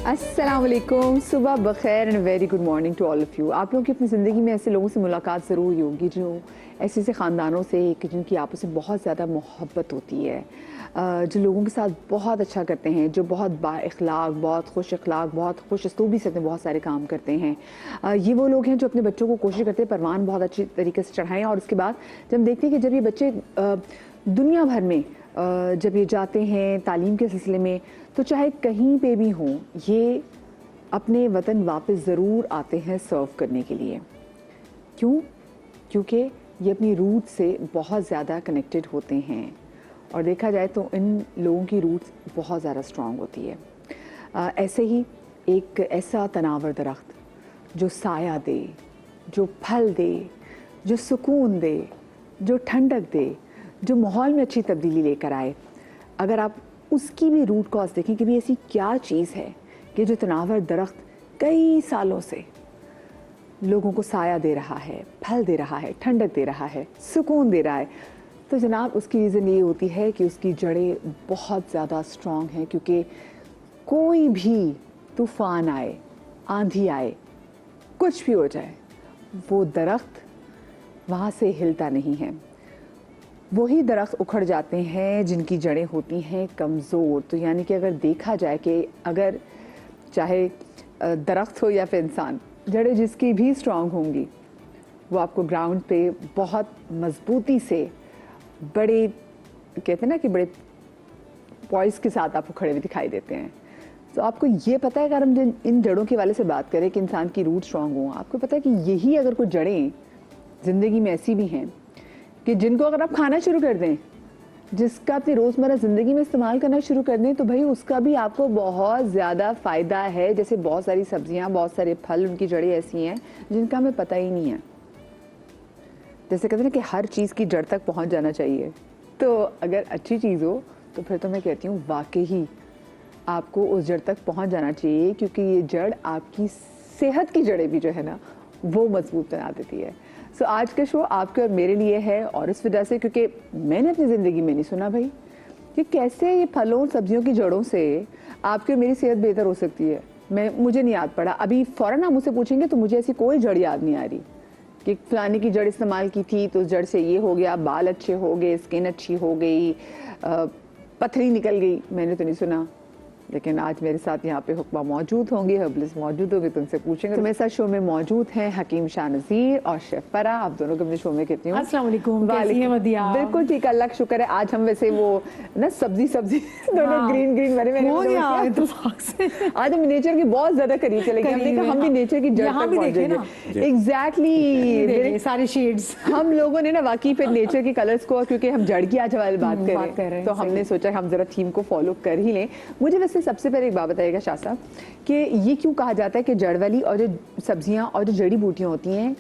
अस्सलाम वालेकुम, सुबह बखैर and very good morning to all of you. आप लोगों की अपनी ज़िंदगी में ऐसे लोगों से मुलाकात ज़रूर हुई होगी जो ऐसे ख़ानदानों से कि जिनकी आपस में बहुत ज़्यादा मोहब्बत होती है, जो लोगों के साथ बहुत अच्छा करते हैं, जो बहुत बाइख़लाक़, बहुत खुश अखलाक़, बहुत खुश असलूबी से बहुत सारे काम करते हैं। ये वो लोग हैं जो अपने बच्चों को कोशिश करते हैं परवान बहुत अच्छी तरीके से चढ़ाएँ, और उसके बाद जब हम देखते हैं कि जब ये बच्चे दुनिया भर में जब ये जाते हैं तालीम के सिलसिले में, तो चाहे कहीं पे भी हों, ये अपने वतन वापस ज़रूर आते हैं सर्व करने के लिए। क्यों? क्योंकि ये अपनी रूट से बहुत ज़्यादा कनेक्टेड होते हैं, और देखा जाए तो इन लोगों की रूट्स बहुत ज़्यादा स्ट्रॉन्ग होती है। ऐसे ही एक ऐसा तनावर दरख्त जो साया दे, जो फल दे, जो सुकून दे, जो ठंडक दे, जो माहौल में अच्छी तब्दीली लेकर आए, अगर आप उसकी भी रूट कॉज देखें कि भी ऐसी क्या चीज़ है कि जो तनावर दरख्त कई सालों से लोगों को साया दे रहा है, फल दे रहा है, ठंडक दे रहा है, सुकून दे रहा है, तो जनाब उसकी रीज़न ये होती है कि उसकी जड़ें बहुत ज़्यादा स्ट्रॉन्ग हैं। क्योंकि कोई भी तूफ़ान आए, आंधी आए, कुछ भी हो जाए, वो दरख्त वहाँ से हिलता नहीं है। वही दरख्त उखड़ जाते हैं जिनकी जड़ें होती हैं कमज़ोर। तो यानी कि अगर देखा जाए कि अगर चाहे दरख्त हो या फिर इंसान, जड़ें जिसकी भी स्ट्रॉन्ग होंगी, वो आपको ग्राउंड पे बहुत मज़बूती से बड़े, कहते हैं ना कि बड़े पॉइस के साथ आपको खड़े हुए दिखाई देते हैं। तो आपको ये पता है, अगर हम इन जड़ों के वाले से बात करें कि इंसान की रूट स्ट्रॉन्ग हो, आपको पता है कि यही अगर कोई जड़ें ज़िंदगी में ऐसी भी हैं कि जिनको अगर आप खाना शुरू कर दें, जिसका अपनी रोज़मर्रा ज़िंदगी में इस्तेमाल करना शुरू कर दें, तो भाई उसका भी आपको बहुत ज़्यादा फ़ायदा है। जैसे बहुत सारी सब्जियां, बहुत सारे फल, उनकी जड़ें ऐसी हैं जिनका हमें पता ही नहीं है। जैसे कहते हैं ना कि हर चीज़ की जड़ तक पहुंच जाना चाहिए। तो अगर अच्छी चीज़ हो तो फिर तो मैं कहती हूँ वाकई ही आपको उस जड़ तक पहुँच जाना चाहिए, क्योंकि ये जड़ आपकी सेहत की जड़ें भी जो है ना वो मजबूत बना देती है। सो आज का शो आपके और मेरे लिए है, और इस वजह से क्योंकि मैंने अपनी ज़िंदगी में नहीं सुना भाई कि कैसे ये फलों सब्जियों की जड़ों से आपकी और मेरी सेहत बेहतर हो सकती है। मुझे नहीं याद पड़ा अभी, फ़ौरन आप मुझसे पूछेंगे तो मुझे ऐसी कोई जड़ याद नहीं आ रही कि फलाने की जड़ इस्तेमाल की थी तो उस जड़ से ये हो गया, बाल अच्छे हो गए, स्किन अच्छी हो गई, पथरी निकल गई। मैंने तो नहीं सुना। लेकिन आज मेरे साथ यहाँ पे हुक्मा मौजूद होंगी, हर्बलिस्ट मौजूद होगी, तुमसे पूछेंगे। तो मेरे साथ शो में मौजूद हैं हकीम शाह नज़ीर और शेफ फरा। आप दोनों को अपने शो में कहती हूँ अस्सलाम वालेकुम। कैसी हैं मदिया? बिल्कुल ठीक, अल्लाह का शुक्र है। आज हम वैसे वो ना सब्जी दोनों ग्रीन ग्रीन मैंने आज हम नेचर की बहुत ज्यादा करीब चले गए। हमने कहा हम भी नेचर की जड़ तक पहुंचेंगे। एग्जैक्टली सारे शेड्स हम लोगों ने ना वाकई पे नेचर के कलर्स को, क्योंकि हम जड़ की आज हमारी बात कर रहे हैं, तो हमने सोचा हम जरा थीम को फॉलो कर ही लें। मुझे वैसे सबसे पहले एक बात बताइएगा शाह साहब कि ये क्यों कहा जाता है कि जड़ वाली और जो सब्जियां और जो जड़ी बूटियां होती हैं,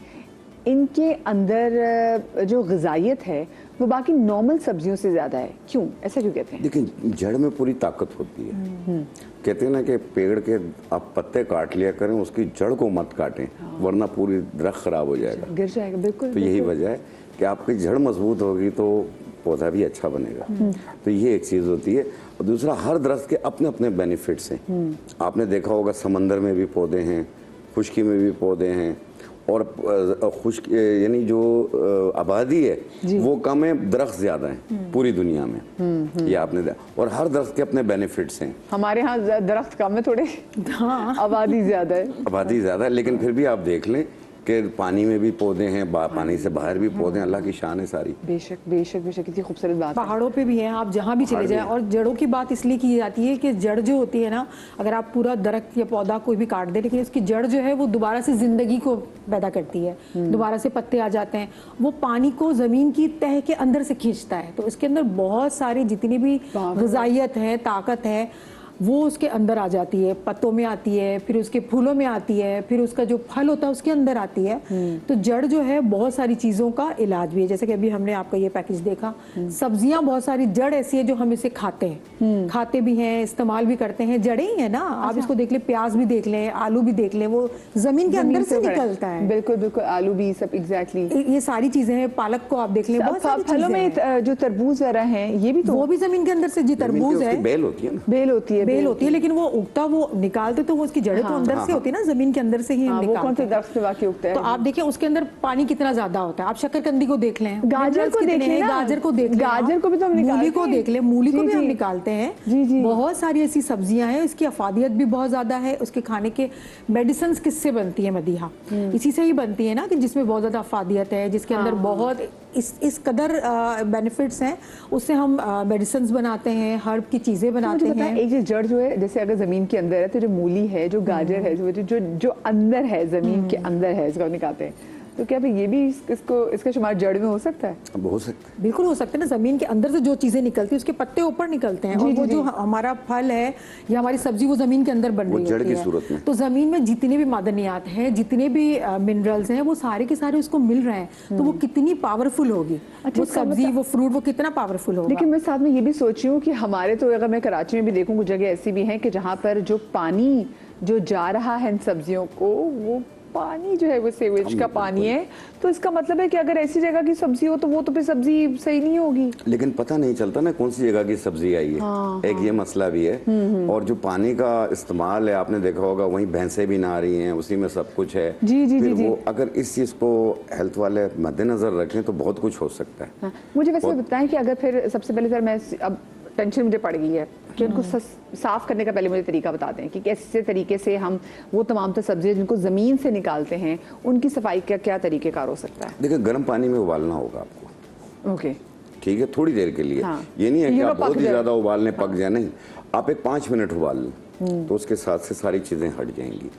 इनके अंदर जो ग़िज़ाइयत है वो बाकी नॉर्मल सब्जियों से ज़्यादा है? क्यों, ऐसा क्यों कहते हैं? देखिए, जड़ में पूरी ताकत होती है। कहते हैं ना कि पेड़ के आप पत्ते काट लिया करें, उसकी जड़ को मत काटें, वरना पूरी दरख्त खराब हो जाएगा, गिर जाएगा। बिल्कुल। तो यही वजह है कि आपकी जड़ मजबूत होगी तो पौधा भी अच्छा बनेगा। तो ये एक चीज़ होती है। और दूसरा, हर दरख्त के अपने अपने बेनिफिट्स हैं। आपने देखा होगा समंदर में भी पौधे हैं, खुश्की में भी पौधे हैं, और खुश्क यानी जो आबादी है वो कम है, दरख्त ज़्यादा है पूरी दुनिया में। ये आपने देखा। और हर दरख्त के अपने बेनिफिट्स हैं। हमारे यहाँ दरख्त कम है थोड़े, आबादी ज़्यादा है। आबादी ज़्यादा है, लेकिन फिर भी आप देख लें कि पानी में भी पौधे हैं, पानी से बाहर भी पौधे हैं। अल्लाह की शान है सारी। बेशक बेशक बेशक, कितनी खूबसूरत बात है। पहाड़ों पे भी हैं, आप जहाँ भी चले जाएं। और जड़ों की बात इसलिए की जाती है कि जड़ जो होती है ना, अगर आप पूरा दरख्त या पौधा कोई भी काट दे, लेकिन उसकी जड़ जो है वो दोबारा से जिंदगी को पैदा करती है, दोबारा से पत्ते आ जाते हैं, वो पानी को जमीन की तह के अंदर से खींचता है। तो इसके अंदर बहुत सारी जितनी भी ग़िज़ाइयत है, ताकत है, वो उसके अंदर आ जाती है। पत्तों में आती है, फिर उसके फूलों में आती है, फिर उसका जो फल होता है उसके अंदर आती है। तो जड़ जो है बहुत सारी चीज़ों का इलाज भी है। जैसे कि अभी हमने आपका ये पैकेज देखा, सब्जियां बहुत सारी जड़ ऐसी है जो हम इसे खाते हैं, खाते भी हैं, इस्तेमाल भी करते हैं, जड़ें ही है ना। आप इसको देख लें, प्याज भी देख लें, आलू भी देख लें, वो जमीन के अंदर से निकलता है। बिल्कुल बिल्कुल, आलू भी सब एग्जैक्टली ये सारी चीजें हैं। पालक को आप देख लें, फलों में जो तरबूज वगैरह हैं, ये भी तो वो भी जमीन के अंदर से, जी तरबूज है, बेल होती है ना, बेल होती है। बेल होती है, लेकिन वो उगता वो निकालते तो वो उसकी जड़ें तो अंदर से होती है ना, जमीन के अंदर से ही हम वो कौन निकालते से हैं। दरख्त से वाकई उगता है? तो आप देखें उसके अंदर पानी कितना ज्यादा होता है। आप शकरकंदी को देख लें, गाजर minerals को कितने देख हैं, लें ना। गाजर को देख लें, गाजर को भी तो हम मूली निकालते को हैं। देख लें, मूली को जी, भी हम जी। निकालते हैं। जी, जी। बहुत सारी ऐसी सब्जियां हैं, इसकी अफादियत भी बहुत ज्यादा है। उसके खाने के मेडिसिन किससे बनती है मदीहा, इसी से ही बनती है ना, कि जिसमें बहुत ज्यादा अफादियत है, जिसके अंदर बहुत इस कदर बेनिफिट्स हैं, उससे हम मेडिसिन बनाते हैं, हर्ब की चीजें बनाते मुझे पता हैं। है एक चीज जड़ जो है, जैसे अगर जमीन के अंदर है तो जो मूली है, जो गाजर है, जो अंदर है, जमीन के अंदर है, इसको निकालते हैं, तो क्या भाई ये भी इसका शुमार जड़ में हो सकता है? अब हो सकता है। बिल्कुल हो सकता है ना, जमीन के अंदर से जो चीजें निकलती है उसके पत्ते ऊपर निकलते हैं, और वो जो हमारा फल है या हमारी सब्जी वो जमीन के अंदर बन वो रही जड़ होती की है। सूरत में। तो जमीन में जितने भी मादनियात हैं, जितने भी मिनरल्स हैं, वो सारे के सारे उसको मिल रहे हैं, तो वो कितनी पावरफुल होगी वो सब्जी, वो फ्रूट, वो कितना पावरफुल होगा। लेकिन मैं साथ में ये भी सोच रही हूँ कि हमारे तो, अगर मैं कराची में भी देखूँ, कुछ जगह ऐसी भी हैं कि जहाँ पर जो पानी जो जा रहा है इन सब्जियों को, वो पानी जो है वो सीवेज का पानी है, तो इसका मतलब है कि अगर ऐसी जगह की सब्जी हो तो वो तो फिर सब्जी सही नहीं होगी। लेकिन पता नहीं चलता ना कौन सी जगह की सब्जी आई है। एक ये मसला भी है। और जो पानी का इस्तेमाल है, आपने देखा होगा, वहीं भैंसें भी नहा रही हैं, उसी में सब कुछ है। जी, जी, फिर जी, वो अगर इस चीज को हेल्थ वाले मद्देनजर रखें तो बहुत कुछ हो सकता है। हाँ, मुझे वैसे बताएं कि अगर फिर सबसे पहले सर, मैं अब टेंशन मुझे पड़ गई है कि उनको साफ करने का पहले मुझे तरीका बता दें कि कैसे तरीके से हम वो तमाम तो सब्जियां जिनको ज़मीन से निकालते हैं उनकी सफाई का क्या तरीक़ेकार हो सकता है? देखिए, गर्म पानी में उबालना होगा आपको। ओके, ठीक है, थोड़ी देर के लिए। हाँ। ये नहीं है कि ये आप पक बहुत ही जाए। ज्यादा उबालने पक जाए, नहीं। आप एक 5 मिनट उबाल लें तो उसके साथ से सारी चीजें हट जाएंगी।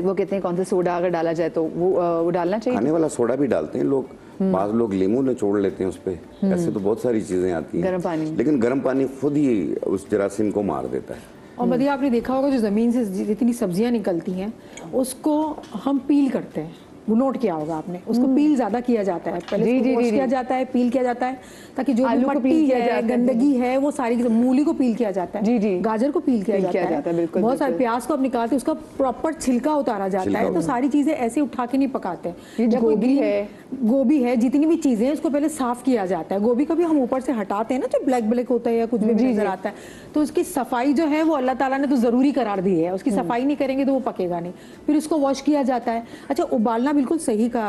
वो कहते हैं कौन सा सोडा अगर डाला जाए तो वो डालना चाहिए? खाने वाला सोडा भी डालते हैं लोग, बाज लोग लीमू निचोड़ लेते हैं उस पे। ऐसे तो बहुत सारी चीजें आती हैं। गर्म पानी। लेकिन गर्म पानी खुद ही उस जरासीम को मार देता है। और मदिया आपने देखा होगा जो ज़मीन से जितनी सब्जियां निकलती हैं उसको हम पील करते हैं, वो नोट किया होगा आपने, उसको पील ज्यादा किया जाता है, पहले जी, उसको जी, वॉश जी, किया जी। जाता है, पील किया जाता है, ताकि जो भी आलू को पील मट्टी किया जाता है, है। गंदगी है, वो सारी मूली को पील किया जाता है, जी, जी। गाजर को पील किया पील किया जाता जाता है, है, बिल्कुल, बहुत सारे बिल्कुल। प्याज को आप निकालते हैं, उसका प्रॉपर छिलका उतारा जाता छिलका है, तो उतारा। सारी चीजें ऐसे उठा के नहीं पकाते। ये या कोई गोभी green- है। गोभी है, जितनी भी चीजें हैं उसको पहले साफ किया जाता है। गोभी का भी हम ऊपर से हटाते हैं ना, जो ब्लैक ब्लैक होता है या कुछ भी नजर आता है, तो उसकी सफाई जो है वो अल्लाह ताला ने तो जरूरी करार दी है, उसकी सफाई नहीं करेंगे तो वो पकेगा नहीं। फिर उसको वॉश किया जाता है। अच्छा, उबालना बिल्कुल सही का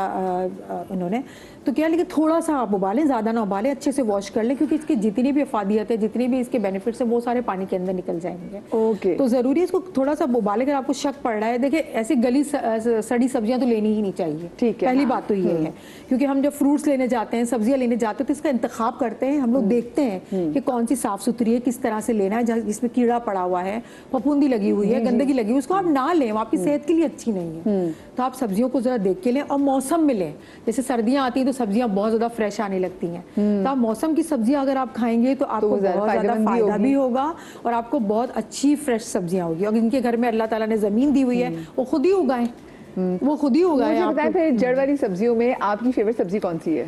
उन्होंने तो क्या, लेकिन थोड़ा सा आप उबालें, ज्यादा ना उबालें, अच्छे से वॉश कर लें, क्योंकि इसकी जितनी भी अफादियत है, जितने भी इसके बेनिफिट्स हैं, वो सारे पानी के अंदर निकल जाएंगे। ओके। तो जरूरी है इसको थोड़ा सा उबाले। अगर आपको शक पड़ रहा है, देखिए ऐसी गली सड़ी सब्जियां तो लेनी ही नहीं चाहिए। ठीक है, पहली हाँ। बात तो ये है, क्योंकि हम जब फ्रूट्स लेने जाते हैं, सब्जियां लेने जाते हैं, तो इसका इंतखाब करते हैं, हम लोग देखते हैं कि कौन सी साफ सुथरी है, किस तरह से लेना है, जिसमें कीड़ा पड़ा हुआ है, फफूंदी लगी हुई है, गंदगी लगी हुई है, उसको आप ना लें, वो आपकी सेहत के लिए अच्छी नहीं है। तो आप सब्जियों को जरा देख के लें और मौसम में लें। जैसे सर्दियां आती हैं तो सब्जियां बहुत ज्यादा फ्रेश आने लगती हैं, तो आप मौसम की सब्जियां अगर आप खाएंगे तो आपको बहुत ज्यादा फायदेमंद भी फायदा होगी। भी होगा और आपको बहुत अच्छी फ्रेश सब्जियां होगी। और जिनके घर में अल्लाह ताला ने जमीन दी हुई है वो खुद ही उगाएं, वो खुद ही उगाएं। मुझे आपको- बताएं फिर जड़ वाली सब्जियों में आपकी फेवरेट सब्जी कौन सी है?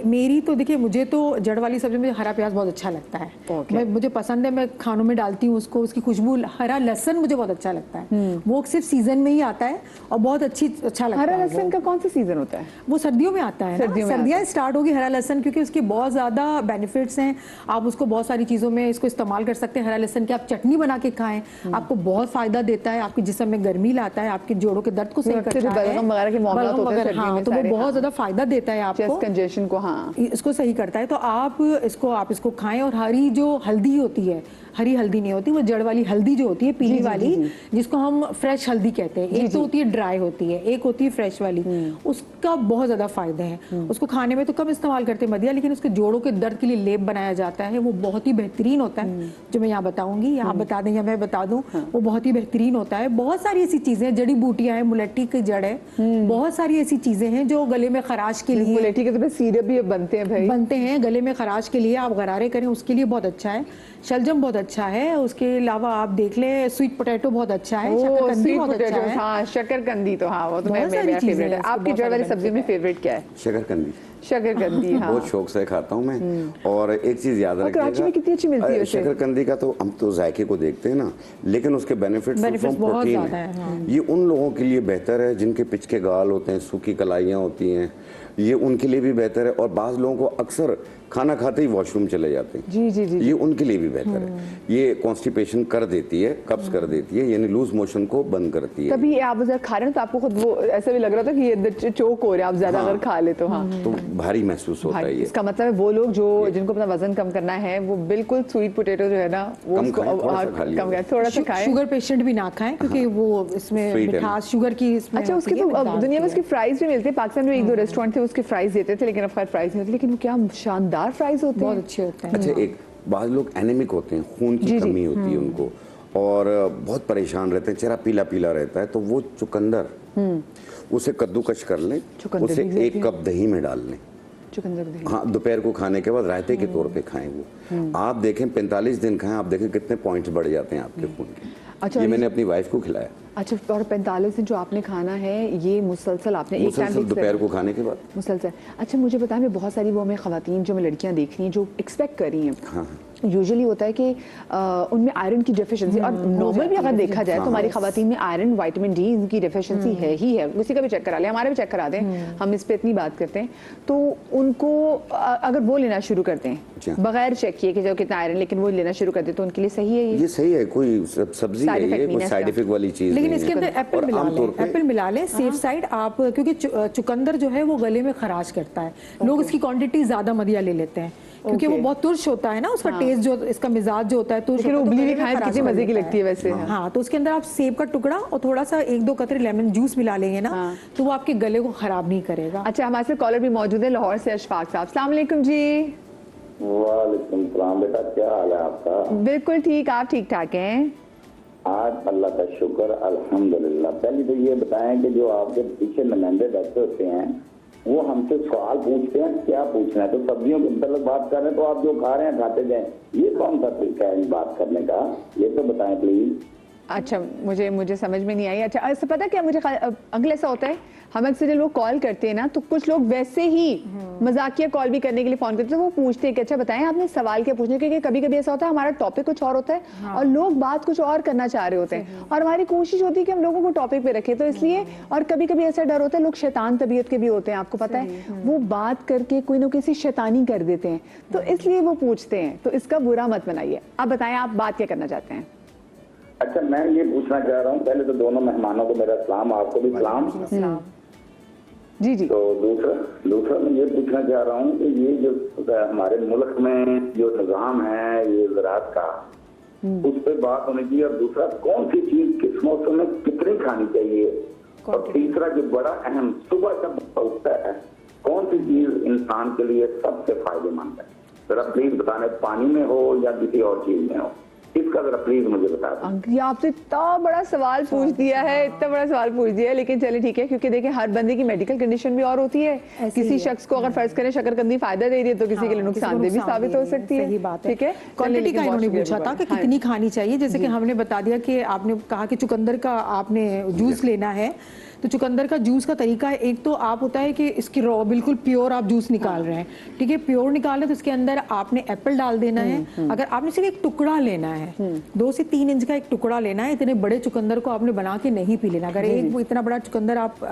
मेरी तो देखिए, मुझे तो जड़ वाली सब्जी में हरा प्याज बहुत अच्छा लगता है। Okay. मुझे पसंद है, मैं खानों में डालती हूँ उसको, उसकी खुशबू। हरा लहसन मुझे बहुत अच्छा लगता है, वो सिर्फ सीजन में ही आता है और बहुत अच्छा लगता हरा है। लहसुन का कौन सा सीजन होता है? वो सर्दियों में आता है, सर्दियों में सर्दियाँ स्टार्ट होगी हरा लहसन, क्योंकि उसके बहुत ज़्यादा बेनिफिट्स हैं। आप उसको बहुत सारी चीज़ों में इसको इस्तेमाल कर सकते हैं। हरा लहसन की आप चटनी बना के खाएं, आपको बहुत फायदा देता है, आपके जिस्म में गर्मी लाता है, आपके जोड़ों के दर्द को सही अक्सर करता है, बलगम वगैरह के मामलात बलगम होते हैं वगैरह, सर्दियों हाँ, में तो वो सारे, बहुत हाँ। ज़्यादा फायदा देता है आपको, चेस्ट कंजेशन को, हाँ। इसको सही करता है। तो आप इसको खाएं। और हरी जो हल्दी होती है, हरी हल्दी नहीं होती, वो जड़ वाली हल्दी जो होती है, पीली वाली, जिसको हम फ्रेश हल्दी कहते हैं। एक तो होती है ड्राई होती है, एक होती है फ्रेश वाली, उसका बहुत ज्यादा फायदे हैं। उसको खाने में तो कम इस्तेमाल करते हैं मदिया, लेकिन उसके जोड़ों के दर्द के लिए लेप बनाया जाता है, वो बहुत ही बेहतरीन होता है, जो मैं यहाँ बताऊंगी, यहाँ बता दें या मैं बता दूं, वो बहुत ही बेहतरीन होता है। बहुत सारी ऐसी चीजें, जड़ी बूटियां हैं, मुलट्ठी की जड़ है, बहुत सारी ऐसी चीजें हैं जो गले में खराश के लिए मुलेठी के तो सीरप भी अब बनते हैं भाई, बनते हैं। गले में खराश के लिए आप गरारे करें, उसके लिए बहुत अच्छा है। शलजम बहुत अच्छा है। उसके अलावा आप देख लें, स्वीट पोटैटो बहुत अच्छा है, शकरकंदी बहुत अच्छा है। हाँ, शकरकंदी तो हाँ, वो तो बहुत सारी मेरा चीजें फेवरेट है। हैं, उसके आपकी बहुत जड़ सारे वाली सब्जी में benefit फेवरेट क्या है? शकरकंदी शकरकंदी, हाँ। बहुत शौक से खाता हूँ मैं। और एक चीज याद और कराची में कितनी अच्छी मिलती है वैसे? शकरकंदी का तो हम तो जायके को देखते हैं ना, लेकिन उसके बेनिफिट्स बहुत प्रोटीन ज्यादा है। है, हाँ। ये उन लोगों के लिए बेहतर है जिनके पिच के गाल होते हैं, सूखी कलाइयाँ होती हैं, ये उनके लिए भी बेहतर है। और बाज़ लोगों को अक्सर खाना खाते ही वॉशरूम चले जाते हैं। जी जी जी ये उनके लिए भी बेहतर है। ये कॉन्स्टिपेशन कर देती है, कब्ज कर देती है, यानी लूज मोशन को बंद करती है। तभी आप जब खा रहे हो तो आपको खुद वो ऐसा भी लग रहा था कि ये चोक हो रहा है, आप ज्यादा हाँ। अगर खा ले तो। हाँ, तो भारी महसूस होता है ये। इसका मतलब है वो लोग जो जिनको अपना वजन कम करना है वो बिल्कुल स्वीट पोटैटो जो है ना वो कम उसको खाएं, थोड़ा सा खा लिया। कम खाएं, थोड़ा सा खाएं। शुगर पेशेंट भी ना खाएं क्योंकि वो इसमें Sweet है। मिठास शुगर की इसमें अच्छा, उसके होती है, तो मिठास दुनिया में की उसकी फ्राइज भी मिलती है। पाकिस्तान में एक दो रेस्टोरेंट थे उसके फ्राइज देते थे, लेकिन अब खैर फ्राइज नहीं होती, लेकिन वो क्या शानदार फ्राइज होते बहुत हैं। अच्छे होते हैं। अच्छा, एक बाद लोग एनेमिक होते हैं, खून की जी, जी। कमी होती है उनको और बहुत परेशान रहते हैं, चेहरा पीला पीला रहता है, तो वो चुकंदर उसे कद्दूकश कर लें, चुकंदर उसे भी 1 कप दही में डाल लें। चुकंदर दही। हाँ, दोपहर को खाने के बाद रायते के तौर पे खाएं वो। आप देखें 45 दिन खाएं, आप देखें कितने पॉइंट्स बढ़ जाते हैं आपके खून के। अच्छा, ये मैंने अपनी वाइफ को खिलाया। अच्छा, और 45 दिन जो आपने खाना है ये मुसलसल आपने एक टाइम मुसलसल दोपहर को खाने के बाद। मुसलसल। अच्छा, मुझे बताएं, मैं बहुत सारी वो हमें खवातीन जो मैं लड़कियां देख रही हैं जो एक्सपेक्ट कर रही हैं, हाँ, यूजुअली होता है कि उनमें आयरन की डेफिशिएंसी, और नॉर्मल भी अगर देखा जाए तो हमारी खवातीन में आयरन, विटामिन डी इनकी डेफिशिएंसी है ही है। किसी का भी चेक करा लें, हमारे भी चेक करा दें, हम इस पे इतनी बात करते हैं। तो उनको अगर वो लेना शुरू करते जी। हैं बगैर चेक किए कि जो कितना आयरन, लेकिन वो लेना शुरू कर दे तो उनके लिए सही है ये सही है, कोई सब्जी Side है effect ये, नहीं कोई है साइड इसका। इफेक्ट वाली चीज लेकिन नहीं इसके है। अंदर एप्पल और मिला आमतौर लें, पे एप्पल मिला लें सेफ साइड आप, क्योंकि चुकंदर जो है वो गले में खराश करता है। लोग इसकी क्वांटिटी ज्यादा मदिया ले लेते हैं क्योंकि वो बहुत तुर्श होता है ना, उसका टेस्ट जो इसका मिजाज जो होता है तुर्श लेकिन होता है, तो उबली गले हुई में खाएं तो खराश कितनी कर मजे की देता लगती है वैसे। हाँ। हाँ, तो उसके अंदर आप सेब का टुकड़ा और थोड़ा सा 1-2 कतरे लेमन जूस मिला लेंगे ना, तो वो आपके गले को खराब नहीं करेगा। अच्छा, हमारे साथ कॉलर भी मौजूद है लाहौर से अशफाक साहब। अस्सलाम वालेकुम जी। वालेकुम सलाम बेटा, क्या हाल है आपका? बिल्कुल ठीक, आप ठीक ठाक हैं? आज अल्लाह का शुक्र अल्हम्दुलिल्लाह। पहले तो ये बताएं कि जो आपके पीछे नुमाइंदे बैठे होते हैं वो हमसे सवाल पूछते हैं, क्या पूछना है? तो सब्जियों के मतलब बात कर रहे हैं तो आप जो खा रहे हैं खाते जाएं, ये कौन सा तरीका है बात करने का? ये तो बताएं प्लीज। अच्छा, मुझे समझ में नहीं आई। अच्छा, ऐसा पता क्या मुझे अगले ऐसा होता है, हम अक्सर जब लोग कॉल करते हैं ना तो कुछ लोग वैसे ही मजाकिया कॉल भी करने के लिए फोन करते हैं, तो वो पूछते हैं कि अच्छा बताएं आपने सवाल क्या पूछने, क्योंकि कभी कभी ऐसा होता है हमारा टॉपिक कुछ और होता है और लोग बात कुछ और करना चाह रहे होते हैं, और हमारी कोशिश होती है कि हम लोगों को टॉपिक पे रखें, तो इसलिए। और कभी कभी ऐसा डर होता है, लोग शैतान तबीयत के भी होते हैं, आपको पता है, वो बात करके कोई ना किसी शैतानी कर देते हैं, तो इसलिए वो पूछते हैं, तो इसका बुरा मत बनाइए। आप बताएं आप बात क्या करना चाहते हैं? अच्छा, मैं ये पूछना चाह रहा हूँ, पहले तो दोनों मेहमानों को मेरा सलाम, आपको भी सलाम। जी जी। तो दूसरा मैं ये पूछना चाह रहा हूँ कि ये जो हमारे मुल्क में जो निजाम है ये ज़राअत का, उस पर बात होनी चाहिए। और दूसरा, कौन सी चीज किस मौसम में कितनी खानी चाहिए? और तीसरा जो बड़ा अहम, सुबह जब उठता है कौन सी चीज इंसान के लिए सबसे फायदेमंद है? जरा प्लीज बताने, पानी में हो या किसी और चीज में हो, इसका जरा प्लीज मुझे बता दें। अंकल, आपसे इतना बड़ा सवाल पूछ दिया है, इतना बड़ा सवाल पूछ दिया है, लेकिन चलिए ठीक है, क्योंकि देखिए हर बंदे की मेडिकल कंडीशन भी और होती है। किसी शख्स को अगर फर्ज करें शकरकंदी फायदा दे रही है तो किसी के लिए नुकसानदेह भी साबित हो सकती है। सही बात है। ठीक है, क्वांटिटी का इन्होंने पूछा था कि कितनी खानी चाहिए, जैसे कि हमने बता दिया कि आपने कहा कि चुकंदर का आपने जूस लेना है, तो चुकंदर का जूस का तरीका है, एक तो आप होता है कि इसकी रॉ बिल्कुल प्योर आप जूस निकाल रहे हैं, ठीक है, प्योर निकाल रहे तो उसके अंदर आपने एप्पल डाल देना है। अगर आपने सिर्फ एक टुकड़ा लेना है, 2 से 3 इंच का एक टुकड़ा लेना है, इतने बड़े चुकंदर को आपने बना के नहीं पी लेना। अगर एक इतना बड़ा चुकंदर आप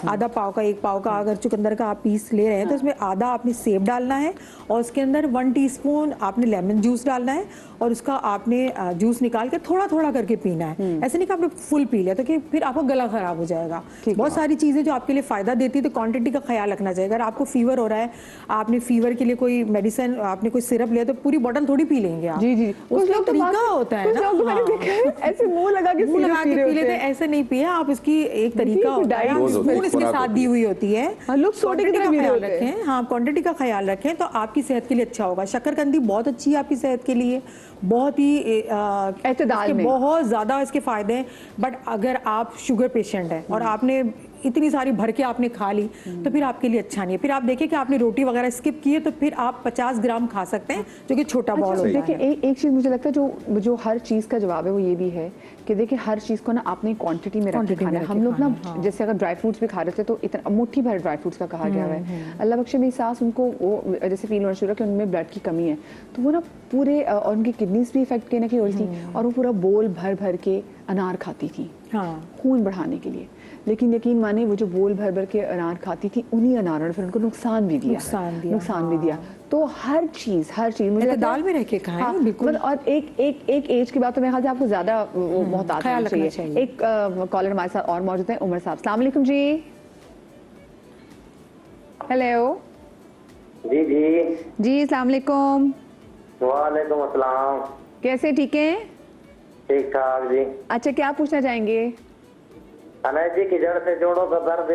आधा पाव का, 1 पाव का अगर चुकंदर का आप पीस ले रहे हैं तो उसमें आधा आपने सेब डालना है और उसके अंदर 1 टीस्पून आपने लेमन जूस डालना है और उसका आपने जूस निकाल के थोड़ा थोड़ा करके पीना है। ऐसे नहीं कि आपने फुल पी लिया तो कि फिर आपका गला खराब हो जाएगा। बहुत सारी चीजें जो आपके लिए फायदा देती है, तो क्वांटिटी का ख्याल रखना चाहिए। अगर आपको फीवर हो रहा है, आपने फीवर के लिए कोई मेडिसिन, आपने कोई सिरप लिया तो पूरी बोतल थोड़ी पी लेंगे आप। जी जी, उसका तरीका होता है ना, मैंने देखा है ऐसे मुंह लगा के मुंह लगा के पी लेते हैं, ऐसे नहीं पिए आप। इसकी एक तरीका होता है, स्पून इसके साथ दी हुई होती है। लोग सोडे की तरह ख्याल रखें, हाँ क्वांटिटी का ख्याल रखें तो आपकी सेहत के लिए अच्छा होगा। शकरकंदी बहुत अच्छी है आपकी सेहत के लिए, बहुत ही एतदाल में, बहुत ज्यादा इसके फायदे हैं। बट अगर आप शुगर पेशेंट हैं और आपने इतनी सारी भर के आपने खा ली तो फिर आपके लिए अच्छा नहीं है। फिर आप देखिए कि आपने रोटी वगैरह स्किप की है तो फिर आप 50 ग्राम खा सकते हैं, जो कि छोटा बॉल होता है। देखिए एक चीज मुझे लगता है जो हर चीज का जवाब है वो ये भी है कि देखिए हर चीज को ना आपने क्वांटिटी में रख के खाना है। हम लोग ना जैसे अगर ड्राई फ्रूट्स भी खा रहे थे तो इतना मुट्ठी भर ड्राई फ्रूट्स का कहा गया है। अल्लाह बख्शे मेरी सास, उनको वो जैसे फील होना शुरू कि उनमें ब्लड की कमी है, तो वो ना पूरे और उनकी किडनीज भी इफेक्ट कहीं ना कहीं हो रही थी, और वो पूरा बोल भर भर के अनार खाती थी खून बढ़ाने के लिए। लेकिन यकीन माने वो जो बोल भर भर के अनार खाती थी, उन्हीं अनारों ने फिर उनको नुकसान भी दिया। तो तो हर चीज़ मुझे लगता है- दाल में रह के खाएं, हाँ, बिल्कुल। मतलब और एक एज के बाद तो मेरे ख्याल से आपको ज़्यादा मोहतात ख्याल होना रखना चाहिए। चाहिए। एक कॉलर हमारे साथ और मौजूद है, उमर साहब। अस्सलाम वालेकुम जी। हेलो जी जी। जी, अस्सलाम वालेकुम। वालेकुम अस्सलाम। कैसे, ठीक हैं? ठीक ठाक जी। अच्छा, क्या पूछना चाहेंगे? एलर्जी की जड़ से जोड़ों का दर्द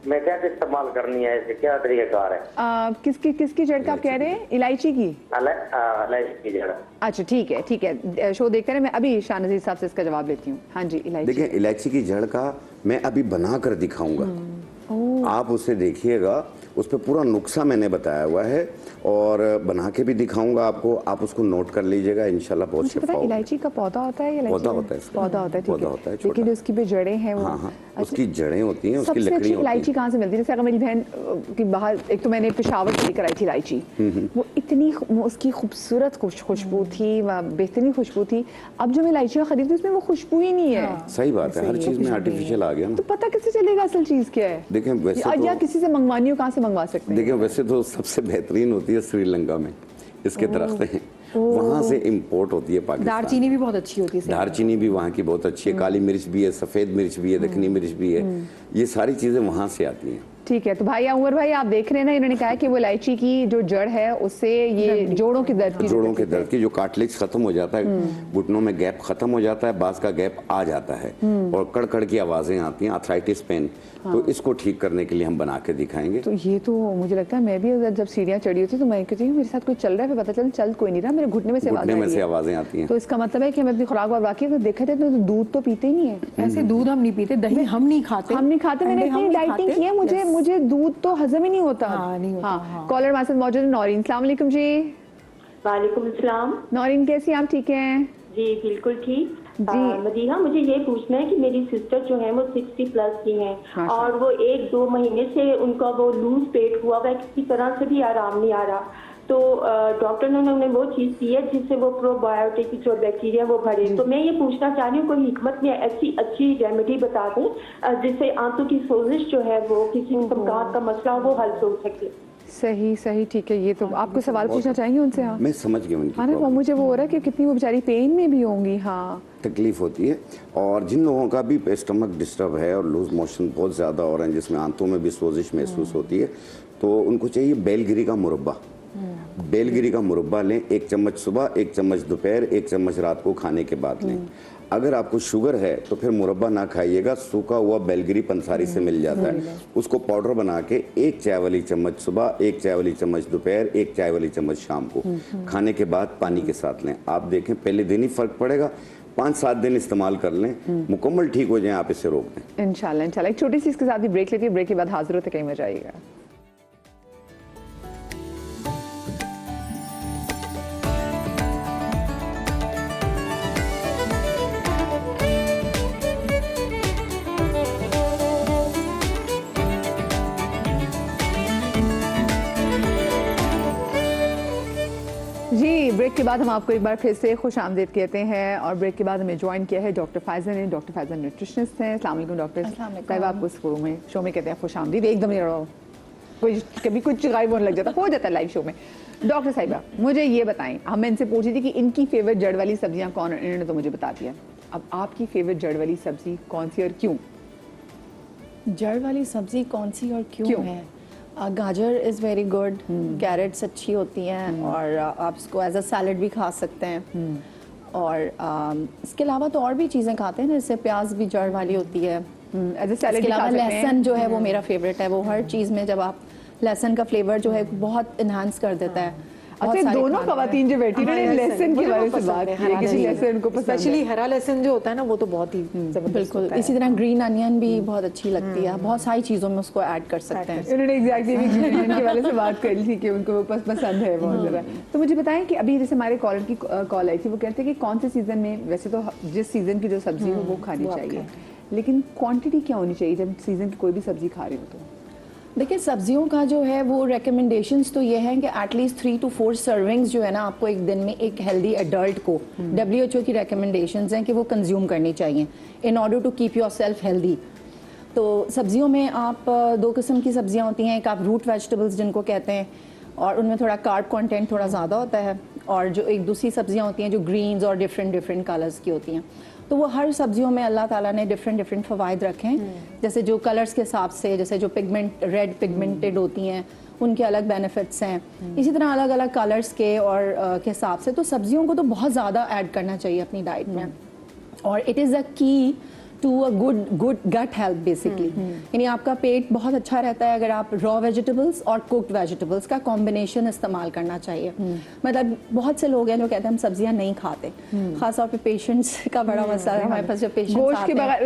में क्या इस्तेमाल करनी है, इसके क्या तरीकेकार है? किसकी जड़ का आप कह रहे हैं? इलायची की? एलर्जी की जड़। अच्छा, ठीक है, शो देखते रहे। मैं अभी शाहनज़ीर साहब से इसका जवाब लेती हूँ। हाँ जी, इलायची। देखिए, इलायची की जड़ का मैं अभी बना कर दिखाऊंगा, आप उसे देखिएगा। उस पर पूरा नुस्खा मैंने बताया हुआ है और बना के भी दिखाऊंगा आपको। आप उसको नोट कर लीजिएगा, इंशाल्लाह बहुत मुझे पता शिफा है, होगा। इलायची का पौधा होता है या पौधा होता है इसका। पौधा होता है, ठीक पौधा है। होता है, छोटा। लेकिन जो उसकी भी जड़ें हैं वो हाँ हाँ, अच्छा, उसकी जड़ें होती हैं, उसकी सबसे अच्छी लकड़ियाँ होती इलायची हैं। कहाँ से मिलती है? जैसे अगर मेरी बहन की बाहर, एक तो मैंने पेशावर से लेकर आई थी इलायची, वो इतनी उसकी खूबसूरत खुशबू थी, बेहतरीन खुशबू थी। अब जो मैं इलायचियाँ खरीदती हूँ उसमें वो खुशबू ही नहीं है। सही बात है, हर चीज में आर्टिफिशियल आ गया ना। तो पता कैसे चलेगा असल चीज क्या है? देखें वैसे या तो किसी से मंगवानी हो, कहाँ से मंगवा सकते हैं? देखिए वैसे तो सबसे बेहतरीन होती है श्रीलंका में, इसके दरख्त हैं, वहाँ से इंपोर्ट होती है पाकिस्तान। दालचीनी भी बहुत अच्छी होती है। दालचीनी भी वहाँ की बहुत अच्छी है, काली मिर्च भी है, सफ़ेद मिर्च भी है, दखनी मिर्च भी है, ये सारी चीज़ें वहाँ से आती हैं। ठीक है, तो भाई उमर भाई, आप देख रहे हैं ना, इन्होंने कहा कि वो इलायची की जो जड़ है उससे ये जोड़ों के दर्द की जोड़ों के दर्द की जो कार्टिलेज खत्म हो जाता है, घुटनों में गैप खत्म हो जाता है, बाज का गैप आ जाता है और कड़कड़ की आवाजें आती हैं, आर्थराइटिस पेन, तो इसको ठीक करने के लिए हम बना के दिखाएंगे। तो ये तो मुझे लगता है, मैं भी जब सीढ़ियाँ चढ़ी होती तो मैं कहती हूँ मेरे साथ कोई चल रहा है, फिर पता चल कोई नहीं रहा, मेरे घुटने में से आवाजें आती हैं। तो इसका मतलब है कि हमें अपनी खुराक, और बाकी अगर देखा जाए तो दूध तो पीते ही नहीं है। ऐसे दूध हम नहीं पीते, दही हम नहीं खाते, मैंने इतनी डाइटिंग की है, मुझे दूध तो हजम ही नहीं होता। नहीं होता। कॉलर हमारे साथ मौजूद है नौरीन। अस्सलाम वालेकुम जी। वालेकुम सलाम। नौरीन, कैसी आप? ठीक हैं जी बिल्कुल ठीक जी। मदीहा, मुझे ये पूछना है कि मेरी सिस्टर जो है वो 60 प्लस की हैं और वो 1-2 महीने से उनका वो लूज पेट हुआ हुआ है, किसी तरह से भी आराम नहीं आ रहा। तो डॉक्टर ने उन्हें वो चीज़ दी है जिससे वो प्रोबायोटिक जो बैक्टीरिया वो भरे। तो मैं ये पूछना चाह रही हूँ, कोई हिकमत में ऐसी अच्छी रेमेडी बता दें जिससे आंतों की सोजिश जो है वो किसी प्रकार का मसला हो वो हल हो सके। सही, ठीक है। ये तो आपको सवाल पूछना चाहेंगे उनसे? हाँ, मैं समझ गया उनकी हाँ, वो मुझे वो हो रहा है कि कितनी वो बेचारी पेन में भी होंगी। हाँ, तकलीफ होती है। और जिन लोगों का भी स्टमक डिस्टर्ब है और लूज मोशन बहुत ज़्यादा हो रहे हैं, जिसमें आंतों में भी सोजिश महसूस होती है, तो उनको चाहिए बेलगिरी का मुरब्बा। बेलगिरी का मुरब्बा लें, 1 चम्मच सुबह, 1 चम्मच दोपहर, 1 चम्मच रात को खाने के बाद लें। अगर आपको शुगर है तो फिर मुरब्बा ना खाइएगा, सूखा हुआ बेलगिरी पंसारी से मिल जाता है, उसको पाउडर बना के 1 चाय वाली चम्मच सुबह, 1 चाय वाली चम्मच दोपहर, 1 चाय वाली चम्मच शाम को खाने के बाद पानी के साथ लें। आप देखें पहले दिन ही फर्क पड़ेगा, 5-7 दिन इस्तेमाल कर लें, मुकम्मल ठीक हो जाए, आप इसे रोक दें इंशाल्लाह। एक छोटी सी इसके साथ ही ब्रेक लेती है, ब्रेक के बाद हाजिर होते, कहीं मजा आएगा। जी, ब्रेक के बाद हम आपको एक बार फिर से खुश आमदीद कहते हैं। और ब्रेक के बाद हमें ज्वाइन किया है डॉक्टर फायजा ने। डॉक्टर फायजा न्यूट्रिशनिस्ट हैं। अस्सलाम वालेकुम डॉक्टर साहिबा, आपको इस शो में कहते हैं खुश आमदीद। एकदम कोई कभी कुछ गायब होने लग जाता हो जाता है लाइव शो में। डॉक्टर साहिबा, मुझे ये बताएं, हम इनसे पूछी थी कि इनकी फेवरेट जड़ वाली सब्जियां कौन, इन्होंने तो मुझे बता दिया। अब आपकी फेवरेट जड़ वाली सब्जी कौन सी और क्यों? जड़ वाली सब्जी कौन सी और क्यों है? गाजर इज़ वेरी गुड, कैरेट्स अच्छी होती हैं और आप इसको एज अ सैलड भी खा सकते हैं। और इसके अलावा तो और भी चीज़ें खाते हैं ना, जैसे प्याज भी जड़ वाली होती है। इसके अलावा लहसुन जो है वो मेरा फेवरेट है। वो हर चीज़ में जब आप लहसुन का फ्लेवर जो है बहुत इन्हांस कर देता है। अच्छा, दोनों खवातीन जो बैठी हैं लहसुन के बारे में बात की, किसी लहसुन को पसंद है, स्पेशली हरा लहसुन जो होता है ना वो तो बहुत ही बिल्कुल। इसी तरह ग्रीन अनियन भी बहुत अच्छी लगती है, बहुत सारी चीज़ों में उसको ऐड कर सकते हैं। उन्होंने एग्जैक्टली ग्रीन अनियन के बारे से बात करी थी कि उनको पसंद है बहुत ज़्यादा। तो मुझे बताएं कि अभी जैसे हमारे कॉलर की कॉल आई थी, वो कहते हैं कि कौन से सीज़न में, वैसे तो जिस सीज़न की जो सब्जी हो वो खानी चाहिए, लेकिन क्वांटिटी क्या होनी चाहिए जब सीज़न की कोई भी सब्जी खा रही हो? तो देखिए, सब्जियों का जो है वो रिकमेंडेशंस तो ये हैं कि एटलीस्ट 3 to 4 सर्विंग्स जो है ना आपको एक दिन में एक हेल्दी एडल्ट को WHO की रिकमेंडेशंस हैं कि वो कंज्यूम करनी चाहिए in order to keep yourself healthy. तो सब्जियों में आप 2 किस्म की सब्जियां होती हैं, एक आप रूट वेजिटेबल्स जिनको कहते हैं, और उनमें थोड़ा कार्ब कंटेंट थोड़ा ज़्यादा होता है, और जो एक दूसरी सब्जियां होती हैं जो ग्रीन्स और डिफरेंट कलर्स की होती हैं, तो वो हर सब्जियों में अल्लाह ताला ने डिफरेंट फ़वाइद रखे हैं। जैसे जो कलर्स के हिसाब से, जैसे जो रेड पिगमेंटेड होती हैं उनके अलग बेनिफिट्स हैं, इसी तरह अलग अलग कलर्स के और के हिसाब से। तो सब्जियों को तो बहुत ज़्यादा ऐड करना चाहिए अपनी डाइट में, और it is a key to a good gut health basically. यानी आपका पेट बहुत अच्छा रहता है अगर आप रॉ वेजिटेबल्स और कुक्ड वेजिटेबल्स का कॉम्बिनेशन इस्तेमाल करना चाहिए। मतलब बहुत से लोग हैं जो कहते हैं हम सब्जियां नहीं खाते, खासतौर पे पेशेंट्स का बड़ा मसला है हमारे पास, जो पेशेंट्स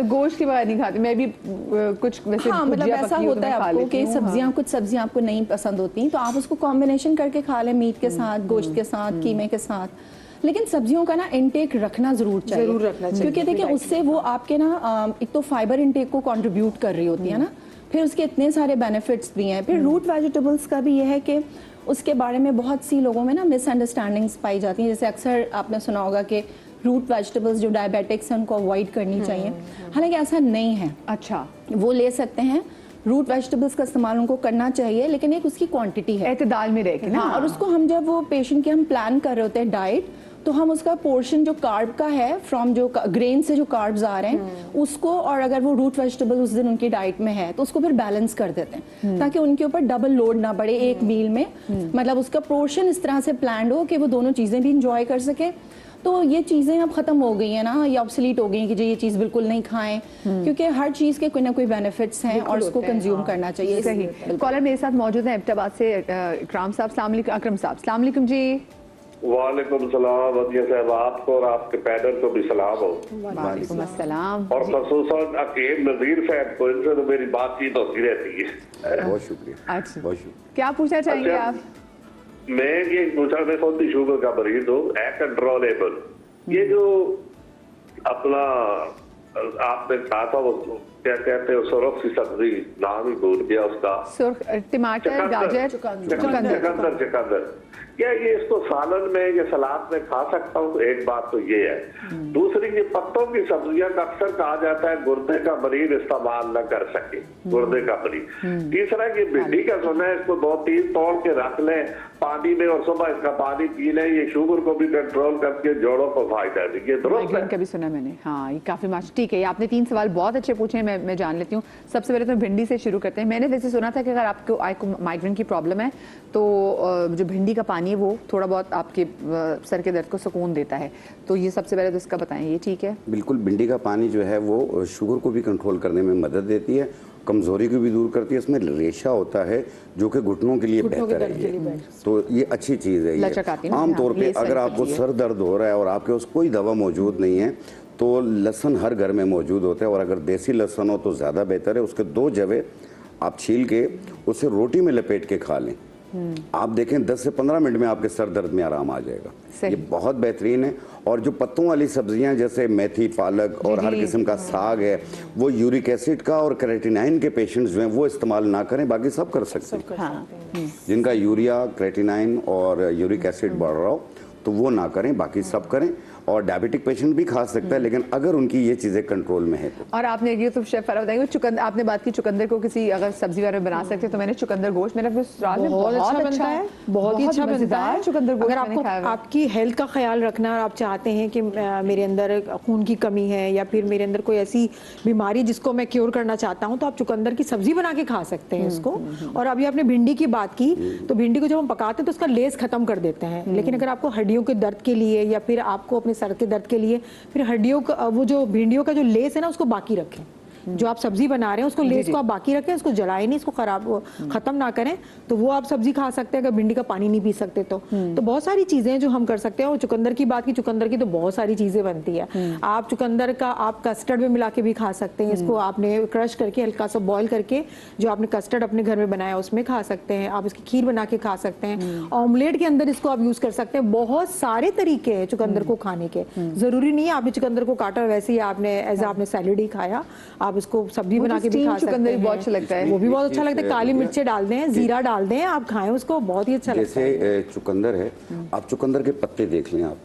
गोश्त के बगैर नहीं खाते। मैं भी कुछ वैसे हाँ, मतलब ऐसा होता है आपको कि सब्जियां कुछ सब्जियां आपको नहीं पसंद होती, तो आप उसको कॉम्बिनेशन करके खा लें, मीट के साथ, गोश्त के साथ, कीमे के साथ। लेकिन सब्जियों का ना इनटेक रखना जरूर चाहिए, क्योंकि देखिए उससे वो आपके ना एक तो फाइबर इनटेक को कंट्रीब्यूट कर रही होती है ना, फिर उसके इतने सारे बेनिफिट्स भी हैं। फिर रूट वेजिटेबल्स का भी ये है कि उसके बारे में बहुत सी लोगों में ना मिसअंडरस्टैंडिंग्स पाई जाती हैं। जैसे अक्सर आपने सुना होगा कि रूट वेजिटेबल्स जो डायबिटिक्स हैं उनको अवॉइड करनी चाहिए, हालांकि ऐसा नहीं है। अच्छा, वो ले सकते हैं, रूट वेजिटेबल्स का इस्तेमाल उनको करना चाहिए, लेकिन एक उसकी क्वांटिटी है, एतदाल में रह के ना। हाँ, और उसको हम जब वो पेशेंट के हम प्लान कर रहे होते हैं डाइट, तो हम उसका पोर्शन जो कार्ब का है फ्रॉम जो ग्रेन से जो कार्ब्स आ रहे हैं उसको, और अगर वो रूट वेजिटेबल उस दिन उनकी डाइट में है तो उसको फिर बैलेंस कर देते हैं, ताकि उनके ऊपर डबल लोड ना पड़े एक मील में। मतलब उसका पोर्शन इस तरह से प्लान हो कि वो दोनों चीज़ें भी इंजॉय कर सके। तो ये चीज़ें अब ख़त्म हो गई हैं ना, ये ऑब्सोलीट हो गई हैं कि जो ये चीज़ बिल्कुल नहीं खाएं, क्योंकि हर चीज़ के कोई ना कोई बेनिफिट्स हैं और उसको कंज्यूम करना चाहिए। सही। कॉलर मेरे साथ मौजूद है एबटाबाद से इकराम साहब। अस्सलाम वालेकुम अकरम साहब। अस्सलाम वालेकुम जी। वालेकुम सलाम वदिया साहब, आपको और आपके पैनल को भी सलाम हो। वालेकुम अस्सलाम। और खसूसन अकीम नजीर साहब को, इनसे तो मेरी बातचीत होती रहती है। बहुत शुक्रिया। अच्छा, बहुत शुक्रिया। क्या पूछना चाहेंगे अच्छा, आप? मैं ये पूछा, मैं खुद ही शुगर का मरीज हूँ, है कंट्रोलेबल। ये जो अपना आपने कहा था वो क्या कहते हैं, सुरख सी सब्जी, नाम ही भूल गया उसका, सुर्ख टमाटर, गाजर, चुकंदर। क्या ये इसको सालन में या सलाद में खा सकता हूँ? एक बात तो ये है। दूसरी, ये पत्तों की सब्जियां का अक्सर कहा जाता है गुर्दे का मरीज इस्तेमाल न कर सके, गुर्दे का मरीज। तीसरा, ये भिंडी का सुना है, इसको 2-3 तोड़ के रख लें पानी में और सुबह इसका पानी पी लें, ये शुगर को भी कंट्रोल करके जोड़ों को फायदा है। ये दुरुस्त है? कभी सुना मैंने, हाँ, ये काफी मच ठीक है। ये आपने 3 सवाल बहुत अच्छे पूछे हैं, मैं जान लेती हूँ। सबसे पहले तो भिंडी से शुरू करते हैं। मैंने वैसे सुना था कि अगर आपको माइग्रेन की प्रॉब्लम है तो जो भिंडी का पानी है वो थोड़ा बहुत आपके सर के दर्द को सुकून देता है, तो ये सबसे पहले तो इसका बताएं, ये ठीक है? बिल्कुल, भिंडी का पानी जो है वो शुगर को भी कंट्रोल करने में मदद देती है, कमजोरी को भी दूर करती है। इसमें रेशा होता है जो कि घुटनों के लिए बेहतर है, ये तो ये अच्छी चीज़ है। ये आमतौर पे अगर आपको सर दर्द हो रहा है और आपके पास कोई दवा मौजूद नहीं है तो लहसुन हर घर में मौजूद होता है, और अगर देसी लहसुन हो तो ज़्यादा बेहतर है। उसके 2 जवे आप छील के उसे रोटी में लपेट के खा लें, आप देखें 10 से 15 मिनट में आपके सर दर्द में आराम आ जाएगा। ये बहुत बेहतरीन है। और जो पत्तों वाली सब्जियां जैसे मेथी, पालक और हर किस्म का साग है, वो यूरिक एसिड का और क्रेटिनाइन के पेशेंट्स जो हैं वो इस्तेमाल ना करें, बाकी सब कर सकते हैं। हाँ। जिनका यूरिया, क्रेटिनाइन और यूरिक एसिड बढ़ रहा हो तो वो ना करें, बाकी सब करें। और डायबिटिक पेशेंट भी खा सकता है, लेकिन अगर उनकी ये चीज़ें कंट्रोल में है तो। और आपने ये तो शेफ फरा बताएंगे, चुकंदर आपने बात की, चुकंदर को किसी अगर सब्जी वगैरह बना सकते हैं, तो मैंने चुकंदर गोश्त मेरा बहुत अच्छा बनता है, बहुत ही अच्छा बनता है। चुकंदर गोश्त अगर आपको आपकी हेल्थ का ख्याल रखना और आप चाहते हैं कि मेरे अंदर खून की कमी है या फिर मेरे अंदर कोई ऐसी बीमारी जिसको मैं क्योर करना चाहता हूँ, तो आप चुकंदर की सब्जी बना के खा सकते हैं इसको। और अभी आपने भिंडी की बात की, तो भिंडी को जब हम पकाते हैं तो उसका लेस खत्म कर देते हैं, लेकिन अगर आपको हड्डियों के दर्द के लिए या फिर आपको अपने सर के दर्द के लिए फिर हड्डियों का वो जो भिंडियों का जो लेस है ना उसको बाकी रखें। जो आप सब्जी बना रहे हैं उसको लेस को आप बाकी रखें, उसको जलाएं नहीं, इसको खत्म ना करें, तो वो आप सब्जी खा सकते हैं अगर भिंडी का पानी नहीं पी सकते तो। बहुत सारी चीजें हैं जो हम कर सकते हैं। और चुकंदर की बात की, चुकंदर की तो बहुत सारी चीजें बनती है। आप चुकंदर का आप कस्टर्ड में मिला के भी खा सकते हैं, इसको आपने क्रश करके हल्का सा बॉईल करके जो आपने कस्टर्ड अपने घर में बनाया उसमें खा सकते हैं। आप इसकी खीर बना के खा सकते हैं, ऑमलेट के अंदर इसको आप यूज कर सकते हैं। बहुत सारे तरीके हैं चुकंदर को खाने के, जरूरी नहीं है आपने चुकंदर को काटा वैसे ही आपने एज आपने सैलेड ही खाया, आप इसको सब्जी बना के भी खा सकते हैं। बहुत अच्छा लगता है, वो भी बहुत अच्छा लगता है। काली मिर्चें डाल दें, जीरा डाल दें, आप खाएं उसको, बहुत ही अच्छा लगता है। जैसे चुकंदर है, आप चुकंदर के पत्ते देख लें आप,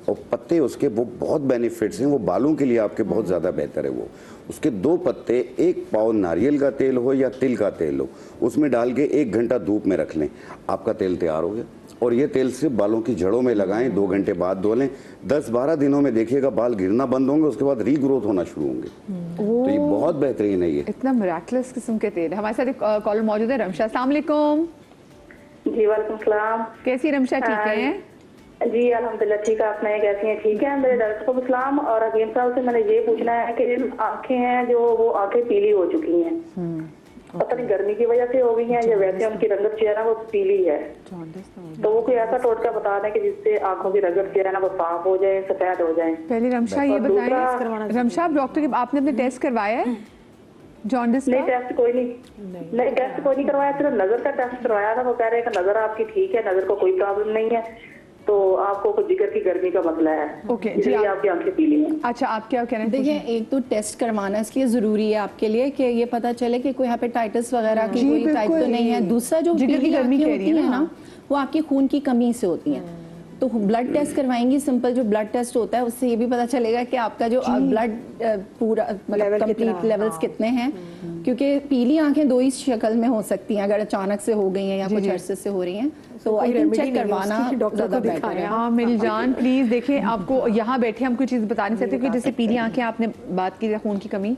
और पत्ते उसके वो बहुत बेनिफिट्स हैं, वो बालों के लिए आपके बहुत ज़्यादा बेहतर है। वो उसके 2 पत्ते, 1 पाव नारियल का तेल हो या तिल का तेल हो, उसमें डाल के 1 घंटा धूप में रख लें, आपका तेल तैयार हो गया। और ये तेल सिर्फ बालों की जड़ों में लगाएं, 2 घंटे बाद धो लें, 10-12 दिनों में देखिएगा बाल गिरना बंद होंगे, उसके बाद रीग्रोथ होना शुरू होंगे। तो ये बहुत बेहतरीन है। ये इतना मिराकलस किस्म के तेल है। हमारे साथ एक कॉलर मौजूद है, रमशा। अस्सलाम वालेकुम। जी वालेकुम सलाम। कैसी रमशा, ठीक है? जी अल्हम्दुलिल्लाह ठीक है, आप नहीं कैसी हैं? ठीक है। मेरे डॉक्टर को सलाम। और हकीम साहब से मैंने ये पूछना है कि जिन आंखें हैं जो वो आंखें पीली हो चुकी हैं, पता नहीं गर्मी की वजह से हो गई हैं या वैसे उनकी रंगत जो है ना वो पीली है, तो वो कोई ऐसा टोटका बता दें कि जिससे आंखों की रंगत जो है ना वो साफ हो जाए, सफेद हो जाए। पहले रमशा ये बताएं, रमशा आप डॉक्टर के आपने अपने टेस्ट करवाया है जॉन्डिस का? नहीं टेस्ट कोई नहीं टेस्ट कोई नहीं करवाया, सिर्फ नजर का टेस्ट करवाया था। वो कह रहे हैं कि नजर आपकी ठीक है, नजर को कोई प्रॉब्लम नहीं है, तो आपको कुछ जिगर की गर्मी का मसला है। ओके जी, इसलिए आपकी आंखें पीली हैं। अच्छा, आप क्या कहना है? देखिए, एक तो टेस्ट करवाना इसलिए ज़रूरी है आपके लिए कि ये पता चले कि कोई हेपेटाइटिस वगैरह की कोई टाइप तो नहीं है। दूसरा, जो जिगर की गर्मी होती है ना, वो आपकी खून की कमी से होती है, तो ब्लड टेस्ट करवाएंगी। सिंपल जो ब्लड टेस्ट होता है उससे ये भी पता चलेगा कि आपका जो ब्लड पूरा मतलब कंप्लीट लेवल्स कितने हैं, क्योंकि पीली आंखें 2 ही शक्ल में हो सकती हैं, अगर अचानक से हो गई हैं या कुछ अरसे से हो रही हैं, तो आई थिंक चेक करवाना ज़्यादा बेहतर है। हाँ मेरी जान, प्लीज देखें, आपको यहाँ बैठे हम कोई चीज़ बता नहीं सकते कि जैसे पीली आंखें आपने बात की खून की कमी,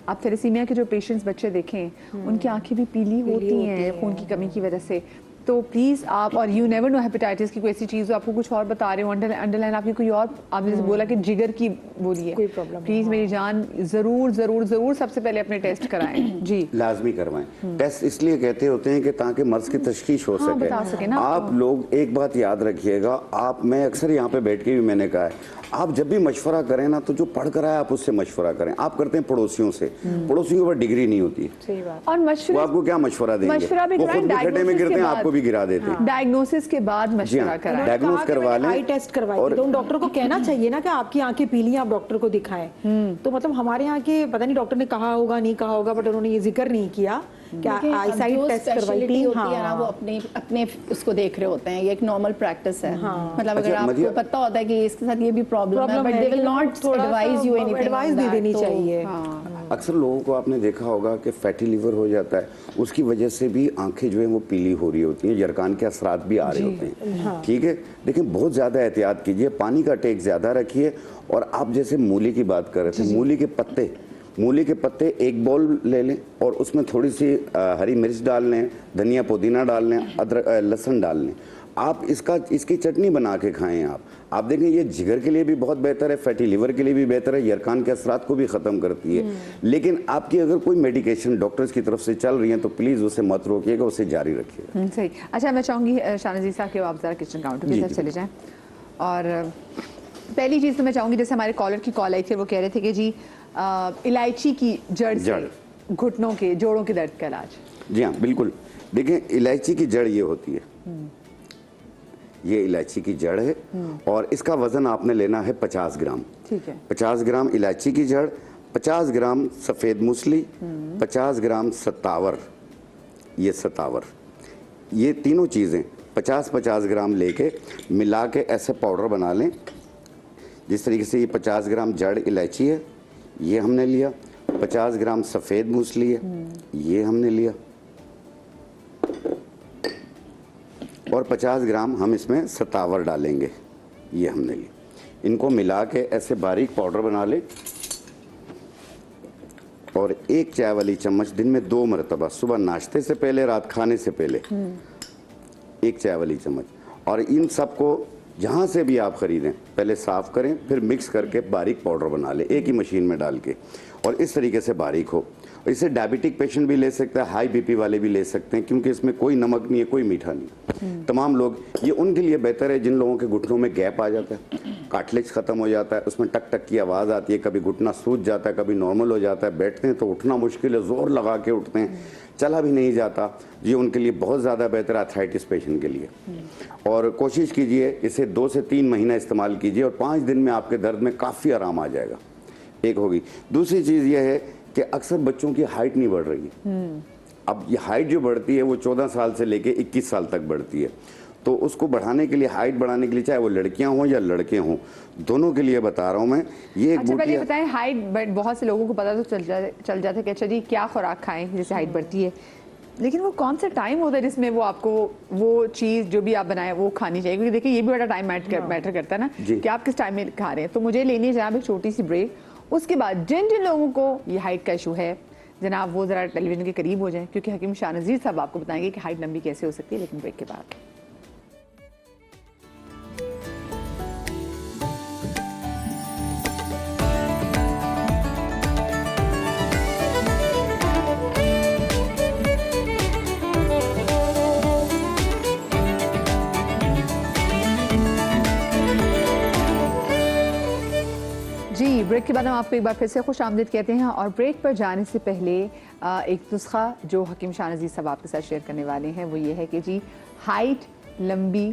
आप थैलेसीमिया के जो पेशेंट्स बच्चे देखें उनकी आंखें भी पीली होती हैं खून की कमी की वजह से। तो प्लीज़ आप, और यू नेवर नो हेपेटाइटिस की कोई ऐसी चीज़ हो, आपको कुछ और बता रहे हो, अंडरलाइन आपने कोई और, आपने जैसे बोला कि जिगर की बोली है, कोई प्रॉब्लम, प्लीज़ मेरी जान ज़रूर ज़रूर ज़रूर सबसे पहले अपने टेस्ट कराएं। जी लाजमी करवाएं। टेस्ट इसलिए कहते होते हैं कि ताकि मर्ज की तशखीश हो सके। बता सके ना आप लोग एक बात याद रखिएगा, आप, मैं अक्सर यहाँ पे बैठ के भी मैंने कहा है, आप जब भी मशवरा करें ना तो जो पढ़ कर आए आप उससे मशवरा करें। आप करते हैं पड़ोसियों से, पड़ोसियों के ऊपर डिग्री नहीं होती है। सही बात। और वो आपको क्या मशवरा देंगे? वो खुद भी खड्डे में गिरते हैं, आपको भी गिरा देते हैं। डायग्नोसिस के बाद मशवरा कराएं, डायग्नोस करवा लें। आई टेस्ट करवाई, तो डॉक्टर को कहना चाहिए ना कि आपकी आंखें पीली हैं, आप डॉक्टर को दिखाएं। तो मतलब हमारे यहाँ के पता नहीं डॉक्टर ने कहा होगा नहीं कहा होगा, बट उन्होंने ये जिक्र नहीं किया क्या आईसाइट टेस्ट करवाई थी। होती है ना, वो अपने उसको देख रहे होते हैं, ये एक नॉर्मल प्रैक्टिस है। मतलब अगर आपको पता होता है कि इसके साथ ये भी प्रॉब्लम है, but they will not advise you anything, advice दे देनी चाहिए। अक्सर लोगों को आपने देखा होगा कि फैटी लिवर हो जाता है, उसकी वजह से भी आंखें जो है वो पीली हो रही होती हैं, यरकान के असरात भी आ रहे होते हैं। ठीक है, लेकिन बहुत ज़्यादा एहतियात कीजिए, पानी का टेक ज़्यादा रखिए। और आप जैसे मूली की बात कर रहे थे, मूली के पत्ते 1 बाउल ले लें और उसमें थोड़ी सी हरी मिर्च डाल लें, धनिया पुदीना डाल लें, अदरक लहसुन डाल लें। आप इसकी चटनी बना के खाएं। आप देखें ये जिगर के लिए भी बहुत बेहतर है, फैटी लिवर के लिए भी बेहतर है, यरकान के असरात को भी ख़त्म करती है। लेकिन आपकी अगर कोई मेडिकेशन डॉक्टर्स की तरफ से चल रही है तो प्लीज़ उसे मत रोकिएगा, उसे जारी रखिएगा। सही। अच्छा, मैं चाहूँगी शाहनज़ीर साहब कि आप ज़रा किचन काउंटर की तरफ चले जाएँ। और पहली चीज़ तो मैं चाहूँगी, जैसे हमारे कॉलर की कॉल आई थी, वो कह रहे थे कि जी इलायची की जड़ से घुटनों के, जोड़ों के दर्द का इलाज। जी हाँ, बिल्कुल। देखें, इलायची की जड़ ये होती है, ये इलायची की जड़ है और इसका वजन आपने लेना है 50 ग्राम। ठीक है, 50 ग्राम इलायची की जड़, 50 ग्राम सफ़ेद मूसली, 50 ग्राम सतावर, ये तीनों चीज़ें 50-50 ग्राम लेके मिला के ऐसे पाउडर बना लें। जिस तरीके से ये 50 ग्राम जड़ इलायची है, ये हमने लिया, 50 ग्राम सफ़ेद मूसली है, ये हमने लिया, और 50 ग्राम हम इसमें सतावर डालेंगे, ये हमने लिया। इनको मिला के ऐसे बारीक पाउडर बना लें और 1 चाय वाली चम्मच दिन में 2 मरतबा, सुबह नाश्ते से पहले, रात खाने से पहले 1 चाय वाली चम्मच। और इन सबको जहाँ से भी आप ख़रीदें पहले साफ़ करें, फिर मिक्स करके बारीक पाउडर बना लें एक ही मशीन में डाल के, और इस तरीके से बारीक हो। इसे डायबिटिक पेशेंट भी ले सकता है, हाई बीपी वाले भी ले सकते हैं, क्योंकि इसमें कोई नमक नहीं है, कोई मीठा नहीं। तमाम लोग, ये उनके लिए बेहतर है जिन लोगों के घुटनों में गैप आ जाता है, कार्टिलेज ख़त्म हो जाता है, उसमें टक टक की आवाज़ आती है, कभी घुटना सूज जाता है, कभी नॉर्मल हो जाता है, बैठते हैं तो उठना मुश्किल है, ज़ोर लगा के उठते हैं, चला भी नहीं जाता। ये उनके लिए बहुत ज़्यादा बेहतर है, आर्थराइटिस पेशेंट के लिए। और कोशिश कीजिए इसे 2 से 3 महीना इस्तेमाल कीजिए और 5 दिन में आपके दर्द में काफ़ी आराम आ जाएगा। एक होगी। दूसरी चीज़ यह है कि अक्सर बच्चों की हाइट नहीं बढ़ रही है। अब ये हाइट जो बढ़ती है वो 14 साल से लेके 21 साल तक बढ़ती है। तो उसको बढ़ाने के लिए, हाइट बढ़ाने के लिए, चाहे वो लड़कियां हों या लड़के हों, दोनों के लिए बता रहा हूँ मैं। ये एक अच्छा, बूटी पहले है। बताएं हाइट, बहुत से लोगों को पता तो चल जाता है कि अच्छा जी क्या खुराक खाएं जैसे हाइट बढ़ती है, लेकिन वो कौन सा टाइम होता है जिसमें वो आपको वो चीज़ जो भी आप बनाए वो खानी चाहिए? क्योंकि देखिए ये भी बड़ा टाइम मैटर करता है ना कि आप किस टाइम में खा रहे हैं। तो मुझे लेनी है जनाब एक छोटी सी ब्रेक, उसके बाद जिन जिन लोगों को ये हाइट का इशू है जनाब वो ज़रा टेलीविजन के करीब हो जाएं, क्योंकि हकीम शाहनज़ीर साहब आपको बताएंगे कि हाइट लंबी कैसे हो सकती है, लेकिन ब्रेक के बाद। जी, ब्रेक के बाद हम आपको एक बार फिर से खुश आमदीद कहते हैं, और ब्रेक पर जाने से पहले एक नुस्खा जो हकीम शाहनज़ीर साहब आपके साथ शेयर करने वाले हैं वो ये है कि जी हाइट लंबी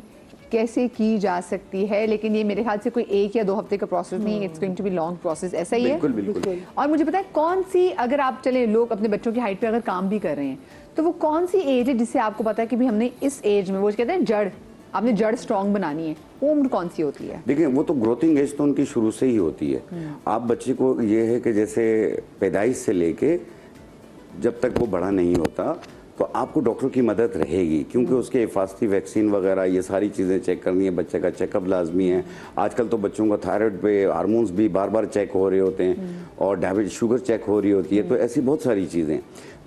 कैसे की जा सकती है, लेकिन ये मेरे ख्याल से कोई 1 या 2 हफ्ते का प्रोसेस नहीं है, it's going to be long process, ऐसा ही है? बिल्कुल। और मुझे पता है कौन सी, अगर आप चले लोग अपने बच्चों की हाइट पे अगर काम भी कर रहे हैं तो वो कौन सी एज है जिससे आपको पता है कि भी हमने इस एज में, वो कहते हैं जड़, आपने जड़ स्ट्रॉन्ग बनानी है, वो उम्र कौन सी होती है? देखिए वो तो ग्रोथिंग एज तो उनकी शुरू से ही होती है। आप बच्चे को ये है कि जैसे पैदाइश से लेके जब तक वो बड़ा नहीं होता तो आपको डॉक्टर की मदद रहेगी, क्योंकि उसके हिफाजती वैक्सीन वगैरह ये सारी चीज़ें चेक करनी है, बच्चे का चेकअप लाजमी है। आजकल तो बच्चों का थायराइड पे हार्मोन्स भी बार बार चेक हो रहे होते हैं, और डायबिटीज शुगर चेक हो रही होती है, तो ऐसी बहुत सारी चीज़ें।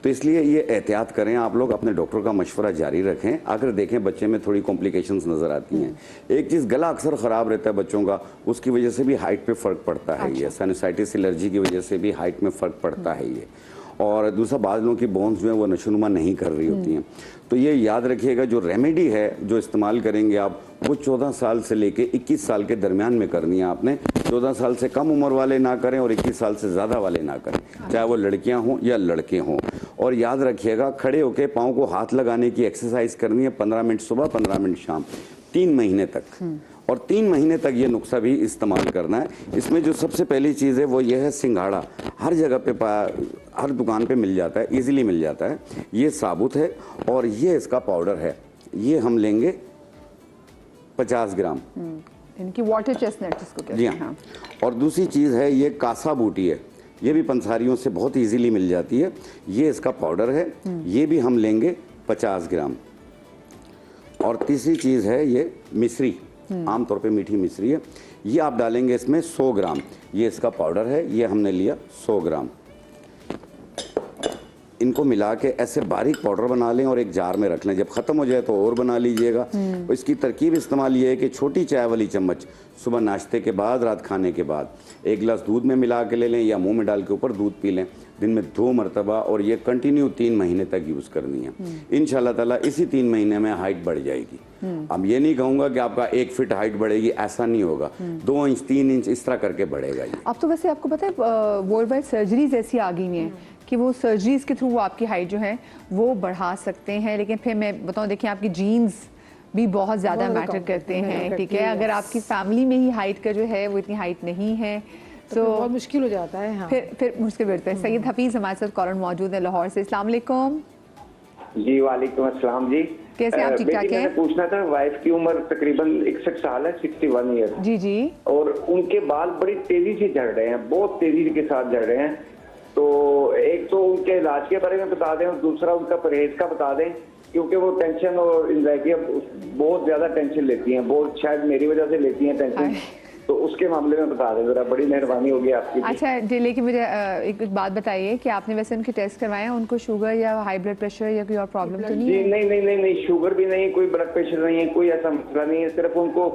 तो इसलिए ये एहतियात करें आप लोग, अपने डॉक्टर का मशवरा जारी रखें। अगर देखें बच्चे में थोड़ी कॉम्प्लिकेशंस नज़र आती हैं, एक चीज़ गला अक्सर ख़राब रहता है बच्चों का, उसकी वजह से भी हाइट पे फ़र्क पड़ता है। ये साइनसाइटिस एलर्जी की वजह से भी हाइट में फ़र्क पड़ता है ये। और दूसरा, बाज़ लोगों की बोन्स जो है वो नशोनुमा नहीं कर रही होती हैं। तो ये याद रखिएगा, जो रेमेडी है जो इस्तेमाल करेंगे आप, वो 14 साल से लेके 21 साल के दरमियान में करनी है आपने। 14 साल से कम उम्र वाले ना करें और 21 साल से ज़्यादा वाले ना करें, चाहे वो लड़कियां हों या लड़के हों। और याद रखिएगा, खड़े होकर पाँव को हाथ लगाने की एक्सरसाइज करनी है 15 मिनट सुबह 15 मिनट शाम, 3 महीने तक। और 3 महीने तक ये नुस्खा भी इस्तेमाल करना है। इसमें जो सबसे पहली चीज़ है वो ये है सिंघाड़ा। हर जगह पे हर दुकान पे मिल जाता है, इजीली मिल जाता है। ये साबुत है और ये इसका पाउडर है। ये हम लेंगे 50 ग्राम, इनकी वाटर चेस्टनट जिसको कहते जी हैं। हाँ। और दूसरी चीज़ है ये कासा बूटी है, ये भी पंसारियों से बहुत इजीली मिल जाती है। ये इसका पाउडर है, ये भी हम लेंगे 50 ग्राम। और तीसरी चीज़ है ये मिश्री, आमतौर पे मीठी मिश्री है, ये आप डालेंगे इसमें 100 ग्राम। ये इसका पाउडर है, ये हमने लिया 100 ग्राम। इनको मिला के ऐसे बारीक पाउडर बना लें और एक जार में रख लें। जब ख़त्म हो जाए तो और बना लीजिएगा। तो इसकी तरकीब इस्तेमाल ये है कि छोटी चाय वाली चम्मच सुबह नाश्ते के बाद, रात खाने के बाद 1 गिलास दूध में मिला के ले लें, या मुंह में डाल के ऊपर दूध पी लें दिन में 2 मरतबा। और ये कंटिन्यू 3 महीने तक यूज़ करनी है। इंशाल्लाह ताला इसी 3 महीने में हाइट बढ़ जाएगी। अब ये नहीं कहूँगा कि आपका 1 फीट हाइट बढ़ेगी, ऐसा नहीं होगा। 2 इंच 3 इंच इस तरह करके बढ़ेगा ये। अब तो वैसे आपको पता है वर्ल्ड वाइड सर्जरीज ऐसी आ गई हैं कि वो सर्जरीज के थ्रू वो आपकी हाइट जो है वो बढ़ा सकते हैं। लेकिन फिर मैं बताऊं, देखिए आपकी जीन्स भी बहुत ज़्यादा मैटर करते हैं, ठीक है? अगर आपकी फैमिली में ही हाइट का जो है वो इतनी हाइट नहीं है तो बहुत मुश्किल हो जाता है। हाँ। फिर मुश्किल बढ़ता है। सैयद हफीज़ हमारे साथ कॉलर मौजूद है लाहौर से। अस्सलाम वालेकुम जी। वालेकुम अस्सलाम जी। कैसे आप? ठीक ठाक हैं? पूछना था, वाइफ की उम्र तकरीबन 61 साल है, 61 ईयर। जी जी। और उनके बाल बड़ी तेजी से झड़ रहे हैं, बहुत तेजी के साथ झड़ रहे हैं। तो एक तो उनके इलाज के बारे में बता दें और दूसरा उनका परहेज का बता दें, क्योंकि वो टेंशन और एंजाइटी बहुत ज्यादा टेंशन लेती हैं, बहुत शायद मेरी वजह से लेती हैं टेंशन। तो उसके मामले में बता दें जरा, बड़ी मेहरबानी होगी आपकी। अच्छा जी, लेकिन मुझे एक बात बताइए कि आपने वैसे उनके टेस्ट करवाए हैं? उनको शुगर या हाई ब्लड प्रेशर या कोई और प्रॉब्लम तो नहीं जी है? नहीं, शुगर भी नहीं, कोई ब्लड प्रेशर नहीं है, कोई ऐसा मसला नहीं है। सिर्फ उनको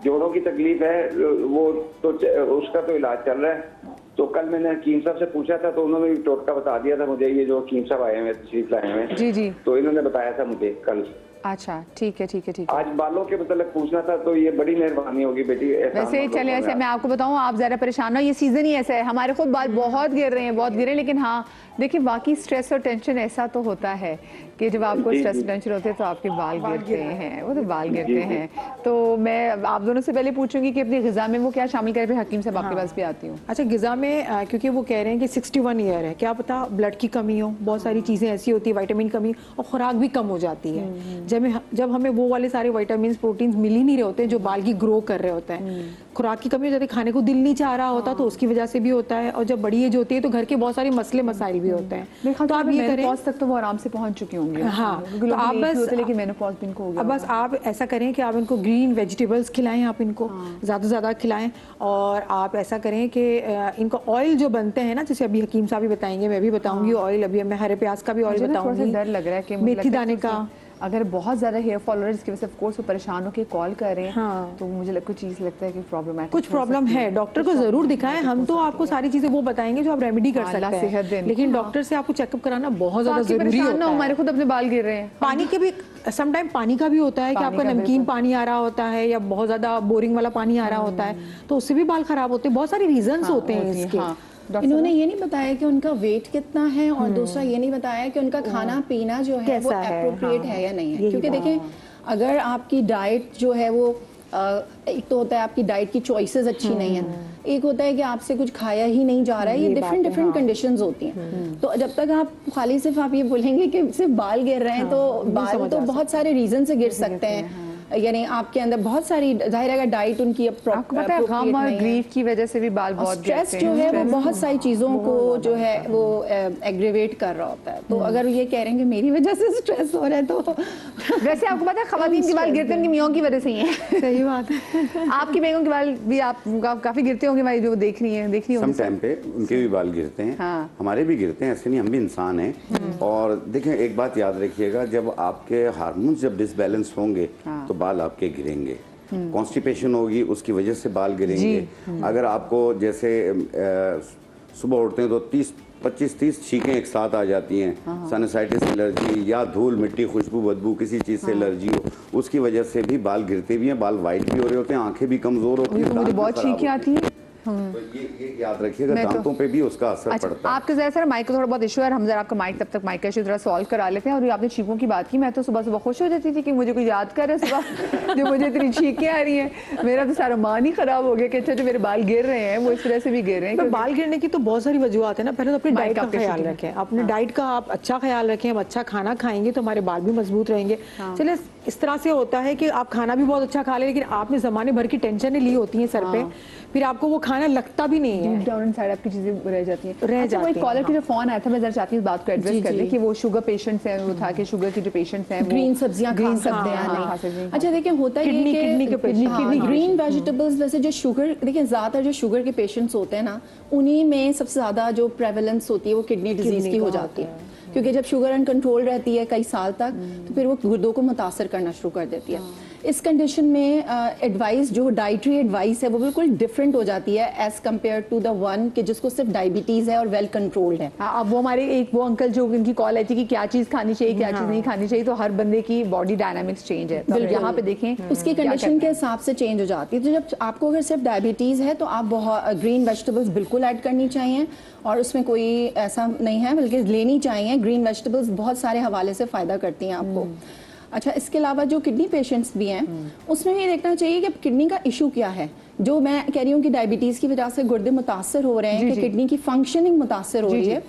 जोड़ों की तकलीफ है, वो तो उसका तो इलाज चल रहा है। तो कल मैंने हकीम साहब से पूछा था तो उन्होंने भी टोटका बता दिया था मुझे, ये जो हकीम साहब आए हैं तशरीफ लाए हैं। जी जी। तो इन्होंने बताया था मुझे कल। अच्छा ठीक है ठीक है ठीक है। आज बालों के मतलब पूछना था, तो ये बड़ी मेहरबानी होगी बेटी। वैसे चले, ऐसे मैं आपको बताऊं, आप ज़रा परेशान हो, ये सीज़न ही ऐसा है, हमारे खुद बाल बहुत गिर रहे हैं, बहुत गिरे। लेकिन हाँ देखिए, बाकी स्ट्रेस और टेंशन ऐसा तो होता है कि जब आपको स्ट्रेस और टेंशन होते हैं तो आपके बाल गिरते हैं, वो तो बाल गिरते हैं। तो मैं आप दोनों से पहले पूछूंगी कि अपनी ग़िज़ा में वो क्या शामिल करें, फिर हकीम साहब आपके पास भी आती हूँ। अच्छा, ग़िज़ा में क्योंकि वो कह रहे हैं कि 61 ईयर है, क्या पता ब्लड की कमी हो, बहुत सारी चीज़ें ऐसी होती है, विटामिन कमी और खुराक भी कम हो जाती है। जब हमें वो वाले सारे विटामिन प्रोटीन्स मिल ही नहीं रहे होते जो बाल की ग्रो कर रहे होते हैं, खुराक की कमी हो जाती है, खाने को दिल नहीं चाह रहा होता, तो उसकी वजह से भी होता है। और जब बड़ी एज होती है तो घर के बहुत सारे मसले मसाइल भी होते हैं। तो आप ये मेनोपॉज तक तो वो आराम से पहुंच चुकी होंगी। हाँ, तो आप बस लेकिन मेनोपॉज भी इनको हो गया। अब बस आप ऐसा करें कि आप इनको ग्रीन वेजिटेबल्स खिलाएं, आप इनको ज़्यादा से ज़्यादा खिलाएं। और आप ऐसा करें कि इनको ऑयल जो बनते हैं ना, जैसे अभी हकीम साहब भी बताएंगे, मैं भी बताऊंगी ऑयल, अभी मैं हरे प्याज का भी ऑयल बताऊंगी, डर लग रहा है कि मेथी दाने का। अगर बहुत ज्यादा हेयर फॉल हो रहा है जिसकी वजह से ऑफ कोर्स वो परेशान होकर कॉल कर रहे हैं, हाँ। तो मुझे कुछ चीज लगता है कि प्रॉब्लमेटिक कुछ प्रॉब्लम है, डॉक्टर को जरूर दिखाएं। हम तो आपको सारी चीजें वो बताएंगे जो आप रेमेडी कर सकते हैं, लेकिन डॉक्टर से आपको चेकअप कराना बहुत ज्यादा जरूरी होता है। हमारे खुद अपने बाल गिर रहे हैं। पानी के भी समटाइम पानी का भी होता है कि आपका नमकीन पानी आ रहा होता है या बहुत ज्यादा बोरिंग वाला पानी आ रहा होता है, तो उससे भी बाल खराब होते हैं। बहुत सारे रीजंस होते हैं इसके। इन्होंने ये नहीं बताया कि उनका वेट कितना है, और दूसरा ये नहीं बताया कि उनका खाना पीना जो है वो एप्रोप्रिएट है या नहीं है। क्योंकि देखिए, अगर आपकी डाइट जो है वो एक तो होता है आपकी डाइट की चॉइसेस अच्छी नहीं है, एक होता है कि आपसे कुछ खाया ही नहीं जा रहा है। ये डिफरेंट कंडीशंस होती हैं। तो जब तक आप खाली सिर्फ आप ये बोलेंगे कि सिर्फ बाल गिर रहे हैं, तो बाल तो बहुत सारे रीजन से गिर सकते हैं। यानी आपके अंदर बहुत सारी जाहिर है डाइट उनकी आपको पता है गम और ग्रीफ की वजह से भी बाल बहुत स्ट्रेस जो है वो बहुत सारी चीजों को जो है वो एग्रीवेट कर रहा होता है। तो अगर ये कह रहे हैं कि मेरी वजह से स्ट्रेस हो रहा है, तो वैसे आपको पता है खवातीन के बाल गिरते हैं उनकी मियों की वजह से ही है। सही बात है। आपकी बेगम के बाल भी आप काफी गिरते होंगे भाई, जो देख रही है सम टाइम पे उनके भी बाल गिरते हैं। हाँ। हमारे भी गिरते हैं, ऐसे नहीं, हम भी इंसान हैं। और देखें एक बात याद रखिएगा, जब आपके हार्मोन्स जब डिसबैलेंस होंगे तो बाल आपके गिरेंगे। कॉन्स्टिपेशन होगी, उसकी वजह से बाल गिरेंगे। अगर आपको जैसे सुबह उठते हैं तो 25-30 छींकें एक साथ आ जाती हैं, साइनसाइटिस एलर्जी या धूल मिट्टी खुशबू बदबू किसी चीज से एलर्जी हो, उसकी वजह से भी बाल गिरते भी हैं, बाल वाइट भी हो रहे होते हैं, आंखें भी कमजोर होती हैं, मुझे बहुत छींकें आती हैं। तो ये याद रखिएगा, दांतों पे भी उसका असर पड़ता है। आपके जरा सर माइक का थोड़ा बहुत इशू है, हम जरा आपका माइक तब तक माइक का इशू जरा सॉल्व करा लेते हैं। और ये आपने छींकों की बात की, मैं तो सुबह सुबह खुश हो जाती थी कि मुझे कोई याद करे सुबह जो मुझे इतनी छींकें आ रही हैं। मेरा तो सारा मान ही खराब हो गया कि अच्छा जो मेरे बाल गिर रहे हैं वो इस तरह से भी गिर रहे हैं। बाल गिरने की तो बहुत सारी वजूहत है ना। पहले तो अपनी डाइट का ख्याल रखें, अपने डाइट का आप अच्छा ख्याल रखें। हम अच्छा खाना खाएंगे तो हमारे बाल भी मजबूत रहेंगे। चलिए, इस तरह से होता है कि आप खाना भी बहुत अच्छा खा ले, लेकिन आपने जमाने भर की टेंशन ली होती है सर पे, फिर आपको वो खाना लगता भी नहीं है, डाउन साइड आपकी चीजें रह जाती हैं। रह जाती हैं। कॉलर की जो फोन आया था, मैं जरा चाहती हूँ इस बात को एड्रेस कर ले कि वो शुगर पेशेंट्स हैं, वो था कि शुगर के जो पेशेंट्स हैं ग्रीन सब्जियां खा सकते हैं। अच्छा देखिए, होता है कि ग्रीन वेजिटेबल्स, वैसे जो शुगर, देखिए ज्यादातर जो शुगर के पेशेंट्स होते हैं ना, उन्हीं में सबसे ज्यादा जो प्रेवलेंस होती है वो किडनी डिजीज की हो जाती है। क्योंकि जब शुगर अनकंट्रोल रहती है कई साल तक, तो फिर वो गुर्दों को मुतासर करना शुरू कर देती है। इस कंडीशन में एडवाइस जो डाइटरी एडवाइस है वो बिल्कुल डिफरेंट हो जाती है as compared to the one कि जिसको सिर्फ डायबिटीज है और वेल कंट्रोल्ड है। अब वो हमारे एक वो अंकल जो इनकी कॉल आई थी कि क्या चीज खानी चाहिए क्या चीज नहीं खानी चाहिए, तो हर बंदे की बॉडी डायनामिक्स चेंज है, तो यहाँ पे देखें उसकी कंडीशन के हिसाब से चेंज हो जाती है। तो जब आपको अगर सिर्फ डायबिटीज है तो आप बहुत ग्रीन वेजिटेबल्स बिल्कुल ऐड करनी चाहिए, और उसमें कोई ऐसा नहीं है, बल्कि लेनी चाहिए। ग्रीन वेजिटेबल्स बहुत सारे हवाले से फायदा करती हैं आपको। अच्छा, इसके अलावा जो किडनी पेशेंट्स भी हैं, उसमें ये देखना चाहिए कि किडनी का इशू क्या है। जो मैं कह रही हूँ कि डायबिटीज की वजह से गुर्दे मुतासर हो रहे हैं, कि किडनी की फंक्शनिंग मुतासर हो रही है,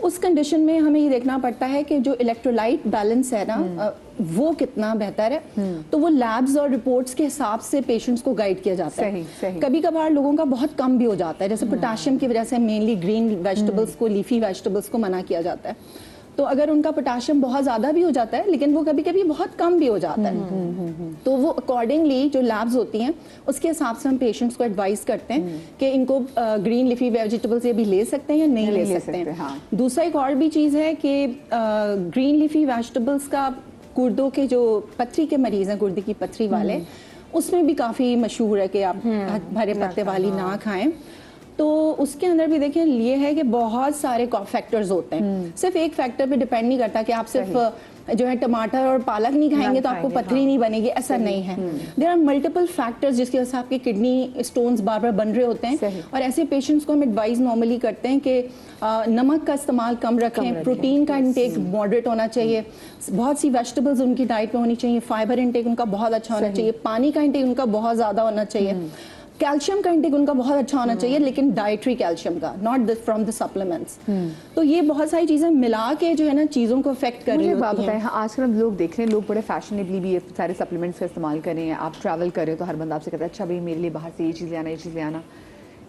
उस कंडीशन में हमें ये देखना पड़ता है कि जो इलेक्ट्रोलाइट बैलेंस है ना, वो कितना बेहतर है। तो वो लैब्स और रिपोर्ट्स के हिसाब से पेशेंट्स को गाइड किया जाता है। कभी कभार लोगों का बहुत कम भी हो जाता है, जैसे पोटाशियम की वजह से मेनली ग्रीन वेजिटेबल्स को, लीफी वेजिटेबल्स को मना किया जाता है। तो अगर उनका पोटाशियम बहुत ज्यादा भी हो जाता है, लेकिन वो कभी कभी बहुत कम भी हो जाता है, तो वो अकॉर्डिंगली जो लैब्स होती हैं उसके हिसाब से हम पेशेंट्स को एडवाइस करते हैं कि इनको ग्रीन लीफी वेजिटेबल्स ये भी ले सकते हैं या नहीं ले सकते हैं। दूसरा एक और भी चीज है कि ग्रीन लीफी वेजिटेबल्स का गुर्दों के जो पथरी के मरीज हैं, गुर्दे की पथरी वाले, उसमें भी काफी मशहूर है कि आप भरे पत्ते वाली ना खाएं। तो उसके अंदर भी देखिए ये है कि बहुत सारे फैक्टर्स होते हैं, सिर्फ एक फैक्टर पे डिपेंड नहीं करता कि आप सिर्फ जो है टमाटर और पालक नहीं खाएंगे तो आपको पथरी नहीं बनेगी, ऐसा नहीं है। देयर आर मल्टीपल फैक्टर्स जिसकी वजह से आपके किडनी स्टोन्स बार बार बन रहे होते हैं, और ऐसे पेशेंट्स को हम एडवाइस नॉर्मली करते हैं कि नमक का इस्तेमाल कम रखें, प्रोटीन का इंटेक मॉडरेट होना चाहिए, बहुत सी वेजिटेबल्स उनकी डाइट में होनी चाहिए, फाइबर इंटेक उनका बहुत अच्छा होना चाहिए, पानी का इंटेक उनका बहुत ज़्यादा होना चाहिए। कैल्शियम का इंटेक उनका बहुत अच्छा होना चाहिए, लेकिन डाइटरी कैल्शियम का, नॉट फ्रॉम द सप्लीमेंट्स। तो ये बहुत सारी चीजें मिला के जो है ना चीजों को अफेक्ट कर रही मुझे बात होती बताएं, हैं। हाँ, आजकल हम लोग देख रहे हैं, लोग बड़े फैशनेबली भी ये सारे सप्लीमेंट्स का इस्तेमाल कर रहे हैं। आप ट्रैवल कर रहे हो तो हर बंदा आपसे कहता है अच्छा भाई मेरे लिए बाहर से ये चीज़ ले आना, ये चीज़ ले आना।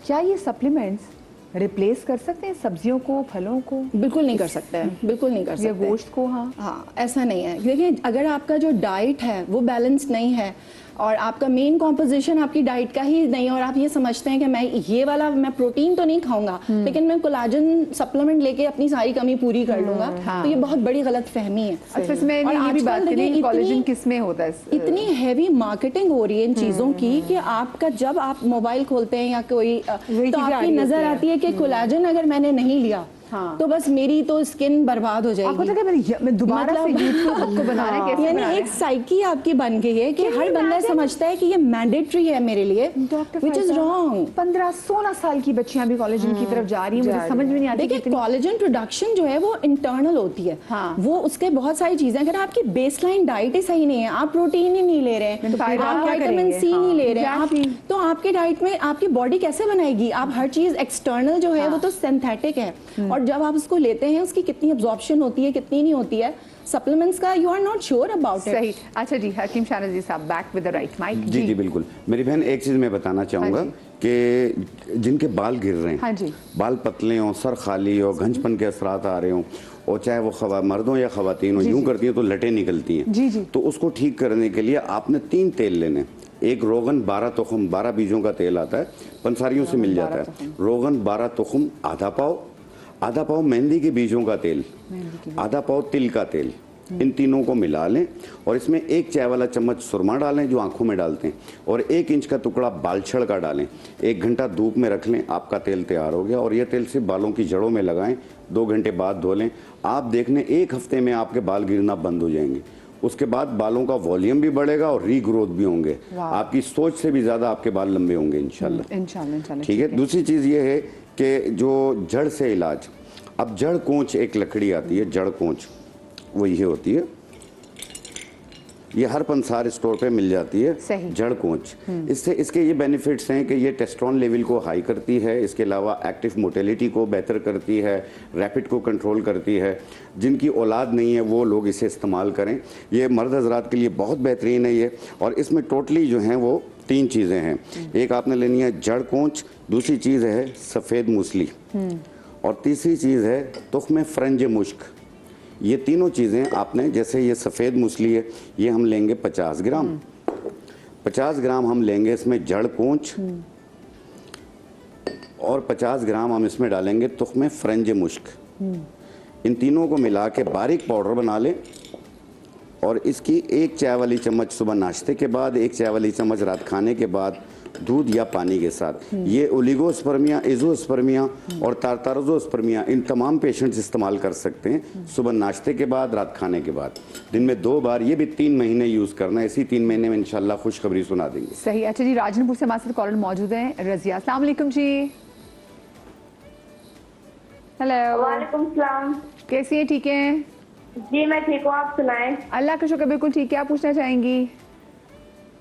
क्या ये सप्लीमेंट्स रिप्लेस कर सकते हैं सब्जियों को, फलों को? बिल्कुल नहीं कर सकते हैं, बिल्कुल नहीं कर या सकते। गोश्त को? हाँ हाँ, ऐसा नहीं है। देखिए, अगर आपका जो डाइट है वो बैलेंस नहीं है और आपका मेन कॉम्पोजिशन आपकी डाइट का ही नहीं है और आप ये समझते हैं कि मैं ये वाला मैं प्रोटीन तो नहीं खाऊंगा लेकिन मैं कोलाजन सप्लीमेंट लेके अपनी सारी कमी पूरी कर लूंगा, तो ये बहुत बड़ी गलत फहमी है। अच्छा, इसमें ये भी बात करें कोलेजन किस में होता है? इतनी हैवी मार्केटिंग हो रही है इन चीजों की कि आपका जब आप मोबाइल खोलते हैं या कोई तो आपकी नजर आती है कि कोलाजन अगर मैंने नहीं लिया तो बस मेरी तो स्किन बर्बाद हो जाएगी। आपको मैं दोबारा से यूट्यूब को बनाना है, कैसे यानी एक साइकी आपकी बन गई है कि हर बंदा समझता है कि ये मैंडेटरी है मेरे लिए, व्हिच इज रॉन्ग। 15-16 साल की बच्चियां भी कोलेजन की तरफ जा रही हैं, मुझे समझ में नहीं आती। देखिए, कोलेजन प्रोडक्शन जो है वो इंटरनल होती है। वो उसके बहुत सारी चीजें, अगर आपकी बेसलाइन डाइट ही सही नहीं है, आप प्रोटीन ही नहीं ले रहे हैं, आप विटामिन सी नहीं ले रहे हैं, तो आपके डाइट में आपकी बॉडी कैसे बनाएगी? आप हर चीज एक्सटर्नल जो है वो तो सिंथेटिक है, और जब आप उसको लेते हैं उसकी कितनी अब्जॉर्प्शन होती है, कितनी नहीं होती है सप्लीमेंट्स का, you are not sure about it. सही। अच्छा जी, हकीम शाहनवाज जी साहब, back with the right mic. जी जी बिल्कुल। मेरी बहन, एक चीज मैं बताना चाहूंगा कि जिनके बाल गिर रहे हैं, हाँ जी, बाल पतले हों, सर खाली हो, घंचपन के असरात आ रहे हों, और चाहे वो मर्द हो या खवातीन हो, यूं करती हैं तो लटें निकलती हैं, जी जी, तो उसको ठीक करने के लिए आपने 3 तेल लेने। एक रोगन 12 तुखम 12 बीजों का तेल आता है, पंसारियों से मिल जाता है। रोगन 12 तुखम आधा पाव मेहंदी के बीजों का तेल, आधा पाव तिल का तेल, इन तीनों को मिला लें और इसमें 1 चाय वाला चम्मच सुरमा डालें जो आंखों में डालते हैं, और 1 इंच का टुकड़ा बालछड़ का डालें। 1 घंटा धूप में रख लें, आपका तेल तैयार हो गया। और यह तेल सिर्फ बालों की जड़ों में लगाएं, 2 घंटे बाद धो लें। आप देखने 1 हफ्ते में आपके बाल गिरना बंद हो जाएंगे। उसके बाद बालों का वॉल्यूम भी बढ़ेगा और रीग्रोथ भी होंगे, आपकी सोच से भी ज्यादा आपके बाल लंबे होंगे इंशाल्लाह। ठीक है। दूसरी चीज ये है कि जो जड़ से इलाज, अब जड़ कोंच एक लकड़ी आती है, जड़ कोंच वो ये होती है, ये हर पंसार स्टोर पे मिल जाती है, जड़ कोंच। इससे इसके ये बेनिफिट्स हैं कि ये टेस्टोस्टेरोन लेवल को हाई करती है, इसके अलावा एक्टिव मोटिलिटी को बेहतर करती है, रैपिड को कंट्रोल करती है। जिनकी औलाद नहीं है वो लोग इसे इस्तेमाल करें, ये मर्द हजरात के लिए बहुत बेहतरीन है ये। और इसमें टोटली जो हैं वो 3 चीज़ें हैं। एक आपने लेनी है जड़ कोंच, दूसरी चीज़ है सफ़ेद मूसली, और तीसरी चीज़ है तुख्म फ्रंज मुश्क। ये तीनों चीज़ें आपने, जैसे ये सफ़ेद मूसली है, ये हम लेंगे 50 ग्राम, 50 ग्राम हम लेंगे इसमें जड़ कोंच, और 50 ग्राम हम इसमें डालेंगे तुख्म फ्रंज मुश्क। इन तीनों को मिला के बारीक पाउडर बना लें, और इसकी 1 चाय वाली चम्मच सुबह नाश्ते के बाद, 1 चाय वाली चम्मच रात खाने के बाद, दूध या पानी के साथ। ये ओलिगोस्पर्मिया, एजोस्पर्मिया और तारतारोजोस्पर्मिया, इन तमाम पेशेंट्स इस्तेमाल कर सकते हैं सुबह नाश्ते के बाद, रात खाने के बाद, दिन में 2 बार। ये भी 3 महीने यूज करना है। इसी 3 महीने में इंशाल्लाह खुशखबरी सुना देंगे। सही। अच्छा जी, राजनपुर से हमारे साथ कॉलर मौजूद हैं, रजिया। अस्सलाम वालेकुम जी। हेलो। वालेकुम सलाम। कैसी हैं? ठीक हैं जी, मैं ठीक हूँ, आप सुनाएं? अल्लाह का शुक्र, बिल्कुल ठीक है। आप पूछना चाहेंगी?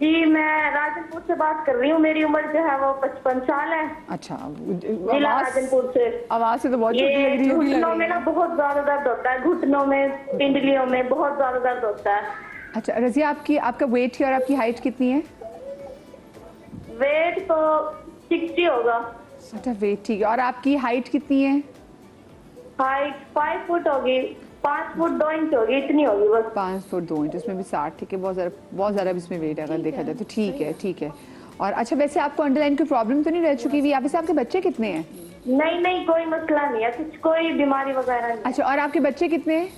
जी, मैं राजनपुर से बात कर रही हूँ, मेरी उम्र जो है वो 55 साल है। अच्छा, जिला राजनपुर से। आवाज से तो बहुत छोटी लग रही है। घुटनों में ना बहुत ज्यादा दर्द होता है, घुटनों में, पिंडलियों में बहुत ज्यादा दर्द होता है। अच्छा रजिया, आपका वेट और आपकी हाइट कितनी है? वेट तो 60 होगा। अच्छा, वेट ठीक है। और आपकी हाइट कितनी है? हाइट 5 फुट होगी, 5 फुट 2 इंच होगी, इतनी होगी बस। 5 फुट 2 इंच, उसमें भी 60, ठीक है। बहुत ज़्यादा इसमें वेट है अगर देखा जाए तो। ठीक है, ठीक है। और अच्छा, वैसे आपको अंडरलाइन की प्रॉब्लम तो नहीं रह चुकी हुई? वैसे आपके बच्चे कितने हैं? नहीं, कोई मसला नहीं है, कुछ कोई बीमारी वगैरह नहीं। अच्छा, और आपके बच्चे कितने हैं?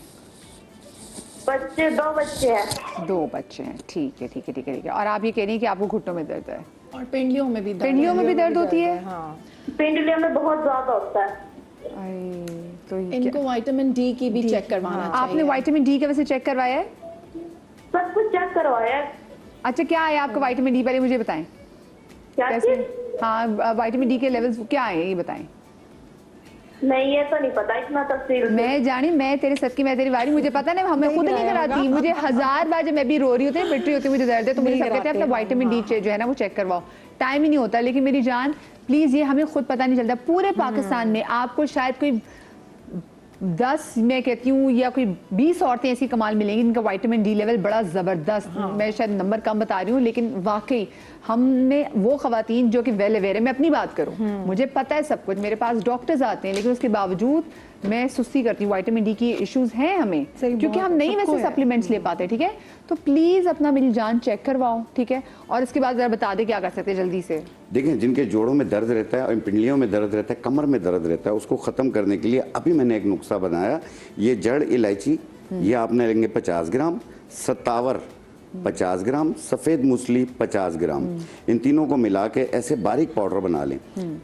बच्चे 2 बच्चे हैं। 2 बच्चे हैं, ठीक है, ठीक है, ठीक है, ठीक है। और आप ये कह रही हैं कि आपको घुटनों में दर्द है और पिंडलियों में भी दर्द, पिंडलियों में भी दर्द होती है? हाँ, पिंडलियों में बहुत ज्यादा होता है। तो इनको विटामिन डी की भी चेक करवाना चाहिए। आपने विटामिन डी का वैसे चेक करवाया है? सब कुछ चेक करवाया है। अच्छा, क्या है आपका विटामिन डी, पहले मुझे बताएं। क्या चीज? हाँ, विटामिन डी के लेवल्स क्या है ये बताएं। नहीं, ये तो नहीं पता इतना तफसील। मैं जानी, मैं तेरे सदकी, मैं तेरी वारी, मुझे पता नहीं, हमें खुद नहीं कराती। मुझे 1000 बार जब मैं भी रो रही होती है, पिट रही होती है, मुझे दर्द है, तो मुझे सब कहते हैं अपना विटामिन डी जो है ना वो चेक करवाओ। टाइम ही नहीं होता। लेकिन मेरी जान प्लीज़, ये हमें खुद पता नहीं चलता। पूरे पाकिस्तान में आपको शायद कोई 10 मैं कहती हूँ या कोई 20 औरतें ऐसी कमाल मिलेंगी इनका विटामिन डी लेवल बड़ा ज़बरदस्त। मैं शायद नंबर कम बता रही हूँ, लेकिन वाकई हमने वो खवातीन जो कि वेल अवेयर है, मैं अपनी बात करूँ, मुझे पता है सब कुछ, मेरे पास डॉक्टर्स आते हैं, लेकिन उसके बावजूद मैं सुस्ती करती हूँ। विटामिन डी की इश्यूज हैं हमें, क्योंकि हम नहीं वैसे सप्लीमेंट्स ले पाते। ठीक है, तो प्लीज अपना मेरी जान चेक करवाओ। ठीक है, और इसके बाद जरा बता दे क्या कर सकते हैं जल्दी से। देखें, जिनके जोड़ों में दर्द रहता है और पिंडलियों में दर्द रहता है, कमर में दर्द रहता है, उसको खत्म करने के लिए अभी मैंने एक नुस्खा बनाया। ये जड़ इलायची, ये आपने लेंगे 50 ग्राम, सत्तावर 50 ग्राम, सफेद मूसली 50 ग्राम, इन तीनों को मिला के ऐसे बारीक पाउडर बना लें।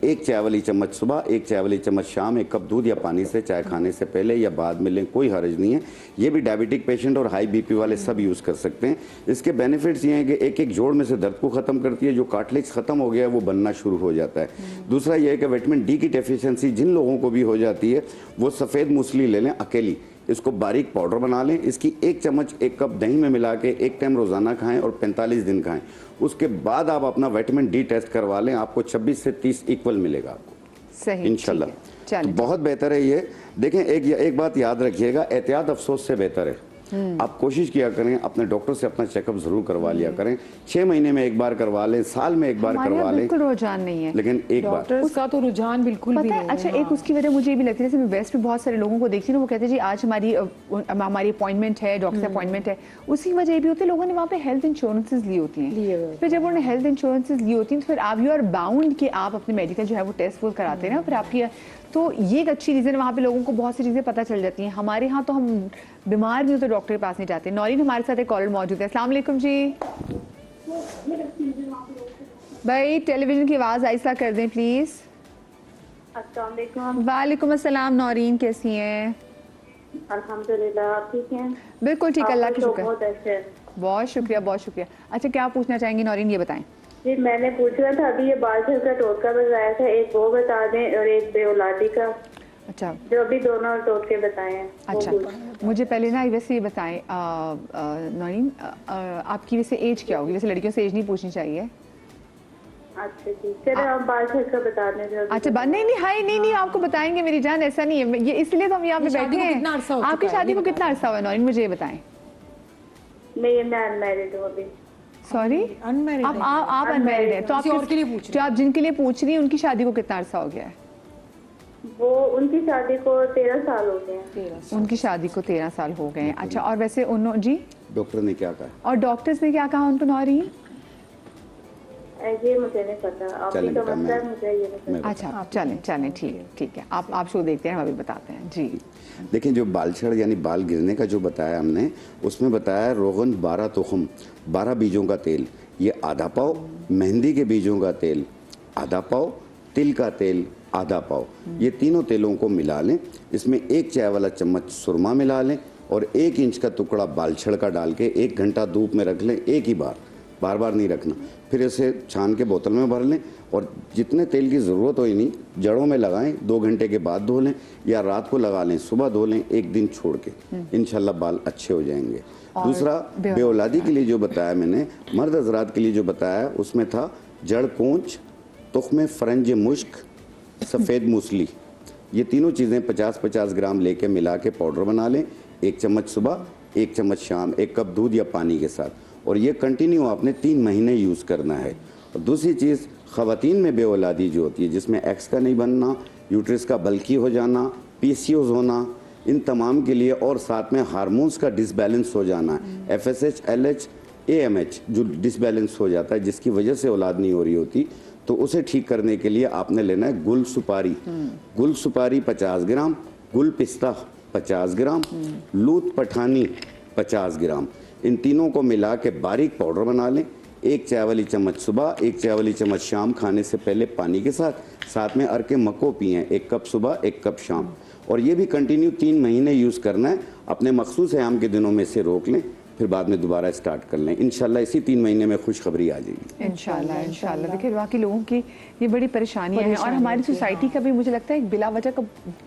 1 चाय वाली चम्मच सुबह, 1 चाय वाली चम्मच शाम, 1 कप दूध या पानी से चाय खाने से पहले या बाद में लें, कोई हर्ज नहीं है। ये भी डायबिटिक पेशेंट और हाई बीपी वाले सब यूज कर सकते हैं। इसके बेनिफिट्स ये हैं कि एक एक जोड़ में से दर्द को खत्म करती है, जो कार्टिलेज खत्म हो गया है वो बनना शुरू हो जाता है। दूसरा ये है कि विटामिन डी की डेफिशिएंसी जिन लोगों को भी हो जाती है, वो सफेद मूसली ले लें अकेली, इसको बारीक पाउडर बना लें, इसकी 1 चम्मच 1 कप दही में मिला के 1 टाइम रोजाना खाएं और 45 दिन खाएं। उसके बाद आप अपना विटामिन डी टेस्ट करवा लें, आपको 26 से 30 इक्वल मिलेगा आपको, सही इंशाल्लाह। चलिए, तो बहुत बेहतर है ये। देखें, एक बात याद रखिएगा, एहतियात अफसोस से बेहतर है। आप कोशिश किया करें, अपने डॉक्टर से अपना चेकअप जरूर करवा लिया करें। 6 महीने में एक बार करवा लें, साल में एक बार करवा लें, बिल्कुल रुझान नहीं है, लेकिन एक बार डॉक्टर्स का तो रुझान बिल्कुल भी पता नहीं है। अच्छा, है। एक उसकी वजह मुझे ये भी लगती है, जैसे मैं वेस्ट में बहुत सारे लोगों को देखती हूँ ना, वो कहते हैं जी आज हमारी अपॉइंटमेंट है, डॉक्टर से अपॉइंटमेंट है। उसी वजह ये भी होती है, लोगों ने वहाँ पे हेल्थ इंश्योरेंसेज ली होती हैं। फिर जब उन्होंने हेल्थ इंश्योरेंसेज ली होती हैं, तो फिर आप यू आर बाउंड कि आप अपने मेडिकल जो है वो टेस्ट वो कराते हैं ना, फिर आपकी, तो ये एक अच्छी रीज़न है। वहाँ पे लोगों को बहुत सी चीज़ें पता चल जाती हैं। हमारे यहाँ तो हम बीमार भी हो तो डॉक्टर के पास नहीं जाते। नौरीन हमारे साथ एक कॉलर मौजूद है। अस्सलाम वालेकुम जी। भाई टेलीविजन की आवाज़ आहिस्ता कर दें प्लीज़। अस्सलाम वालेकुम। वालेकुम अस्सलाम। नौरीन कैसी हैं? अल्हम्दुलिल्लाह, आप ठीक हैं? बिल्कुल ठीक, अल्लाह का शुक्र। बहुत अच्छे हैं। बहुत शुक्रिया, बहुत शुक्रिया। अच्छा, क्या पूछना चाहेंगी नौरीन, ये बताएं। जी, मैंने पूछ रहा था, अभी ये बालझड़ का टोटका बताया था, एक वो बता दें और एक बेऔलादी का। अच्छा, जो अभी दोनों टोटके बताए हैं। अच्छा, मुझे पहले ना वैसे ये बताएं नौरीन, आपकी वैसे एज क्या होगी? वैसे लड़कियों से एज नहीं पूछनी चाहिए। अच्छा जी, चलो आप बालझड़ का बता दें। अच्छा, नहीं, हाय, नहीं, आपको बताएंगे मेरी जान, ऐसा नहीं है ये, इसलिए तो हम यहाँ पे बैठे हैं। आपकी शादी को कितना अरसा हुआ नौरीन, मुझे ये बताएं। मैं अनमैरिड हूँ अभी। Sorry, unmarried? आप अनमैरिड है, तो आप और के लिए पूछ जो आप जिनके लिए पूछ रही हैं उनकी शादी को कितना अरसा हो गया है? वो उनकी शादी को 13 साल हो गए हैं। उनकी शादी को 13 साल हो गए हैं। अच्छा, और वैसे उन्होंने जी डॉक्टर ने क्या कहा? और डॉक्टर्स ने क्या कहा उनको नौरीन? ये मुझे नहीं पता, आप ही तो मसला है, मुझे ये नहीं पता। अच्छा, चलें, ठीक है। आप शो देखते हैं, हम अभी बताते हैं जी। देखें, जो बालछड़ यानी बाल गिरने का जो बताया हमने, उसमें बताया रोगन 12 तुखम, 12 बीजों का तेल, ये आधा पाव, मेहंदी के बीजों का तेल आधा पाव, तिल का तेल आधा पाव, ये तीनों तेलों को मिला लें। इसमें 1 चाय वाला चम्मच सुरमा मिला लें और 1 इंच का टुकड़ा बालछड़ का डाल के 1 घंटा धूप में रख लें, एक ही बार बार नहीं रखना। फिर इसे छान के बोतल में भर लें और जितने तेल की ज़रूरत हो नहीं जड़ों में लगाएं, 2 घंटे के बाद धो लें या रात को लगा लें, सुबह धो लें, 1 दिन छोड़ के, इंशाल्लाह बाल अच्छे हो जाएंगे। दूसरा, बेऔलादी के लिए जो बताया मैंने, मर्द हजरात के लिए जो बताया उसमें था जड़ कोंच, तुख्मे फरंज मुश्क, सफ़ेद मूसली, ये तीनों चीज़ें 50-50 ग्राम लेके मिला के पाउडर बना लें। 1 चम्मच सुबह, 1 चम्मच शाम, 1 कप दूध या पानी के साथ, और ये कंटिन्यू आपने 3 महीने यूज़ करना है। और दूसरी चीज़, ख़वातीन में बेऔलादी जो होती है, जिसमें एक्स का नहीं बनना, यूट्रस का बल्कि हो जाना, पीसीओज होना, इन तमाम के लिए, और साथ में हार्मोन्स का डिसबैलेंस हो जाना, FSH, LH, AMH जो डिसबैलेंस हो जाता है, जिसकी वजह से औलाद नहीं हो रही होती, तो उसे ठीक करने के लिए आपने लेना है गुल सुपारी। गुल सुपारी 50 ग्राम, गुल पिस्ता 50 ग्राम, लूत पठानी 50 ग्राम, इन तीनों को मिला के बारीक पाउडर बना लें। 1 चाय वाली चम्मच सुबह, 1 चाय वाली चम्मच शाम, खाने से पहले पानी के साथ में अरके मक्को पिएं, 1 कप सुबह, 1 कप शाम, और ये भी कंटिन्यू 3 महीने यूज़ करना है। अपने मखसूस आयाम के दिनों में से रोक लें, फिर बाद में दोबारा स्टार्ट कर लें। इंशाल्लाह इसी 3 महीने में खुशखबरी आ जाएगी। इंशाल्लाह। देखिए बाकी लोगों की ये बड़ी परेशानियां हैं और हमारी सोसाइटी का भी मुझे लगता है एक बिला वजह का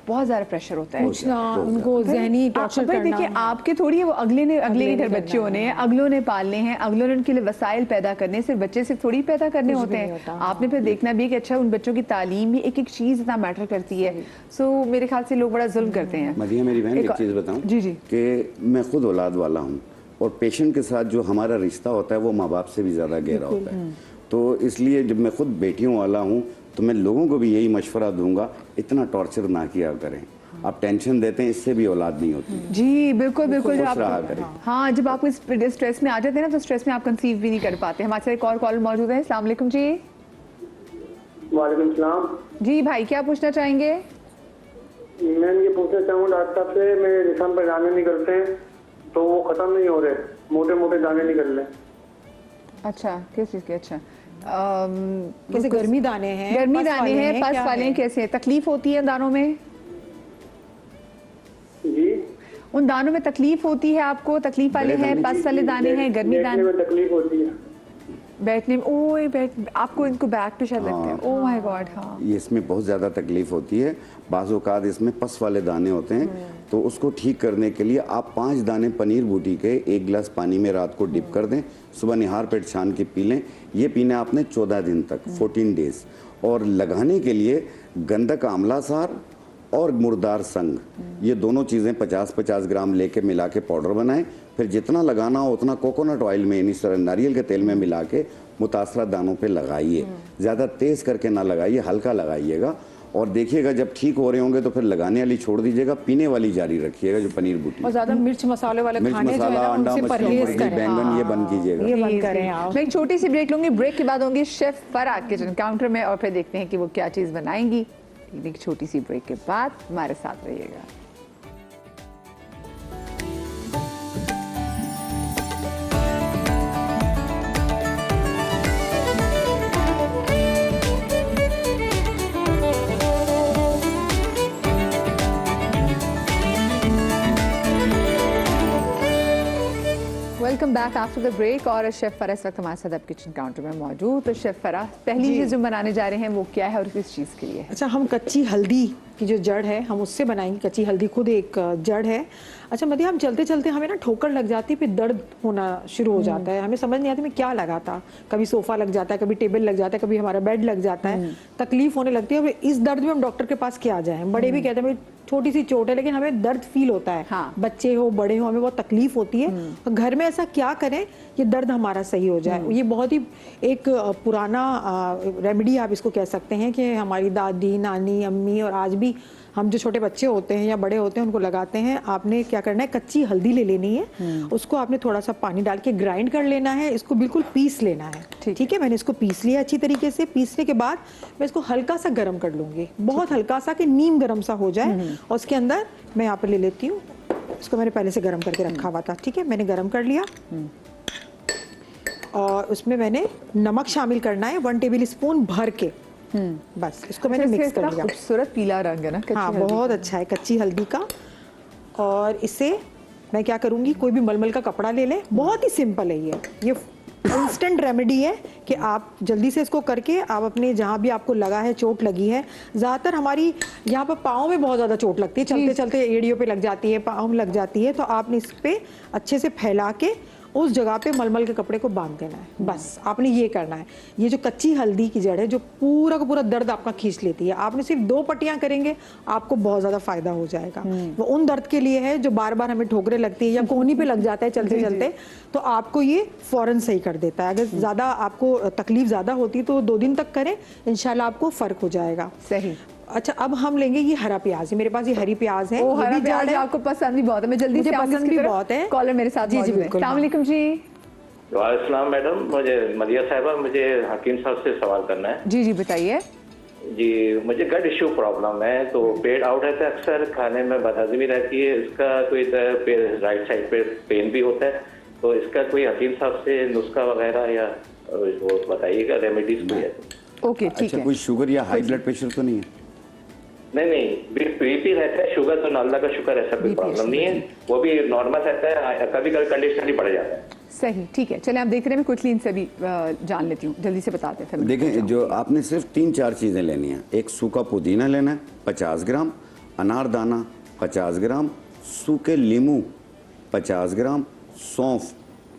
बहुत ज़्यादा प्रेशर होता है। उनको जहनी टॉर्चर करना। देखिए आपके थोड़ी है वो अगले के घर बच्चे होने हैं, अगलों ने पालने हैं, अगलों ने उनके लिए वसाइल पैदा करने, सिर्फ बच्चे सिर्फ थोड़ी पैदा करने होते हैं। आपने फिर देखना भी है कि अच्छा उन बच्चों की तालीम भी एक एक चीज़ इतना मैटर करती है। सो मेरे ख्याल से लोग बड़ा जुल्म करते हैं। मदिया मेरी बहन एक चीज़ बताऊँ जी कि मैं खुद औलाद वाला हूँ और पेशेंट के साथ जो हमारा रिश्ता होता है वो माँ बाप से भी ज़्यादा गहरा होता है। तो इसलिए जब मैं खुद बेटियों वाला हूँ तो मैं लोगों को भी यही मशवरा दूंगा, इतना टॉर्चर ना किया करें। आप टेंशन देते हैं, इससे भी औलाद नहीं होती। जी बिल्कुल बिल्कुल। खुश रहा करें। हाँ, जब आप इस स्ट्रेस में आ जाते हैं ना तो स्ट्रेस में आप कंसीव भी नहीं कर पाते। हमारे साथ एक और कॉल मौजूद है। अस्सलाम वालेकुम जी। वालेकुम सलाम जी भाई, क्या पूछना चाहेंगे? मैं ये पूछना चाहूँगा डॉक्टर साहब से, मेरे जिस्म पर दाने निकलते हैं तो वो खत्म नहीं हो रहे, मोटे मोटे दाने निकल रहे। अच्छा, किस चीज़ के? अच्छा कैसे गर्मी दाने हैं, पस वाले हैं, कैसे तकलीफ होती है दानों में? जी, उन दानों में तकलीफ होती है आपको? तकलीफ वाले हैं, पस वाले दाने हैं, गर्मी दाने में तकलीफ होती है बैठने में? आपको इनको बैक पे शायद लगता है। Oh my God. हाँ, ये इसमें बहुत ज़्यादा तकलीफ होती है। बाज़ औक़ात इसमें पस वाले दाने होते हैं, तो उसको ठीक करने के लिए आप 5 दाने पनीर बूटी के 1 गिलास पानी में रात को डिप कर दें, सुबह निहार पेट छान के पी लें। ये पीना आपने 14 दिन तक, 14 डेज। और लगाने के लिए गंधक आंवला सार और मुर्दार संग, ये दोनों चीज़ें 50-50 ग्राम लेके मिला के पाउडर बनाएं। फिर जितना लगाना हो उतना कोकोनट ऑयल में, यानी नारियल के तेल में मिला के मुतासरा दानों पे लगाइए। ज़्यादा तेज़ करके ना लगाइए, हल्का लगाइएगा और देखिएगा जब ठीक हो रहे होंगे तो फिर लगाने वाली छोड़ दीजिएगा, पीने वाली जारी रखिएगा जो पनीर बूटी। और ज़्यादा मिर्च मसाले वाले खाने जो है ना, अंडा, उनसे परहेज करें। बैंगन ये बंद कीजिएगा। ये बंद करें आप। मैं एक छोटी सी ब्रेक लूंगी। ब्रेक के बाद होंगी शेफ फराह किचन काउंटर में और फिर देखते हैं कि वो क्या चीज़ बनाएंगी। एक छोटी सी ब्रेक के बाद हमारे साथ रहिएगा। Welcome back after the break. और शेफ फराह इस वक्त हमारे साथ अब किचन काउंटर में मौजूद। तो शेफ फराह, पहली चीज़ जो बनाने जा रहे हैं वो क्या है और किस चीज़ के लिए? अच्छा, हम कच्ची हल्दी की जो जड़ है हम उससे बनाएंगे। कच्ची हल्दी खुद एक जड़ है। अच्छा मदिया, हम चलते चलते हमें ना ठोकर लग जाती है, फिर दर्द होना शुरू हो जाता है, हमें समझ नहीं आती मैं क्या लगा था। कभी सोफा लग जाता है, कभी टेबल लग जाता है, कभी हमारा बेड लग जाता है, तकलीफ होने लगती है। इस दर्द में हम डॉक्टर के पास क्या जाएं? बड़े भी कहते हैं छोटी सी चोट है लेकिन हमें दर्द फील होता है। हाँ। बच्चे हो बड़े हो, हमें बहुत तकलीफ होती है। तो घर में ऐसा क्या करें ये दर्द हमारा सही हो जाए? ये बहुत ही एक पुराना रेमेडी आप इसको कह सकते हैं कि हमारी दादी, नानी, अम्मी और आज भी हम जो छोटे बच्चे होते हैं या बड़े होते हैं उनको लगाते हैं। आपने क्या करना है, कच्ची हल्दी ले लेनी है, उसको आपने थोड़ा सा पानी डाल के ग्राइंड कर लेना है, इसको बिल्कुल पीस लेना है। ठीक है, मैंने इसको पीस लिया अच्छी तरीके से। पीसने के बाद मैं इसको हल्का सा गर्म कर लूंगी, बहुत हल्का सा कि नीम गर्म सा हो जाए। और उसके अंदर मैं यहाँ पर ले लेती हूँ, इसको मैंने पहले से गर्म करके रखा हुआ था। ठीक है, मैंने गर्म कर लिया और उसमें मैंने नमक शामिल करना है 1 टेबल स्पून भर के। बस इसको मैंने मिक्स कर लिया। खूबसूरत पीला रंग है ना? हाँ, बहुत अच्छा है कच्ची हल्दी का। और इसे मैं क्या करूँगी, कोई भी मलमल का कपड़ा ले लें, बहुत ही सिंपल है ये इंस्टेंट रेमेडी है कि आप जल्दी से इसको करके आप अपने जहाँ भी आपको लगा है, चोट लगी है, ज़्यादातर हमारी यहाँ पर पाँव में बहुत ज़्यादा चोट लगती है, चलते चलते एड़ियों पे लग जाती है, पाँव में लग जाती है, तो आपने इस पे अच्छे से फैला के उस जगह पे मलमल के कपड़े को बांध देना है। बस आपने ये करना है। ये जो कच्ची हल्दी की जड़ है जो पूरा का पूरा दर्द आपका खींच लेती है, आपने सिर्फ 2 पट्टियां करेंगे आपको बहुत ज़्यादा फायदा हो जाएगा। वो उन दर्द के लिए है जो बार बार हमें ठोकरें लगती है या कोहनी पे लग जाता है चलते चलते, तो आपको ये फौरन सही कर देता है। अगर ज़्यादा आपको तकलीफ ज़्यादा होती है तो 2 दिन तक करें, इंशाल्लाह आपको फ़र्क हो जाएगा। सही। अच्छा, अब हम लेंगे ये हरा प्याज है, मेरे पास ये हरी प्याज है। हरा प्याज आपको पसंद भी बहुत है। मैं जल्दी से पसंद भी बहुत है। कॉलर मेरे साथ जी बिल्कुल। अस्सलाम वालेकुम जी। वालेकुम मैडम, मुझे मदिया साहिबा, मुझे हकीम साहब से सवाल करना है। जी जी बताइए। जी, मुझे गट इश्यू प्रॉब्लम है, तो पेट आउट रहता है, अक्सर खाने में बदहजमी रहती है, इसका कोई राइट साइड पे पेन भी होता है, तो इसका कोई हकीम साहब से नुस्खा वगैरह या वो बताइएगा, रेमेडीज कोई है? ओके ठीक है। कोई शुगर या हाई ब्लड प्रेशर तो नहीं है? नहीं बीपी रहता है, शुगर तो अल्लाह का शुक्र ऐसा कोई प्रॉब्लम नहीं है, वो भी नॉर्मल रहता है, कभी कभी कंडीशनली बढ़ जाता है। सही, ठीक है, चले आप देख रहे हैं, मैं क्विकली इनसे भी जान लेती हूँ, जल्दी से बताते हैं। देखें, जो आपने सिर्फ 3-4 चीज़ें लेनी है। एक सूखा पुदीना लेना है 50 ग्राम, अनारदाना 50 ग्राम, सूखे लीमू 50 ग्राम, सौंफ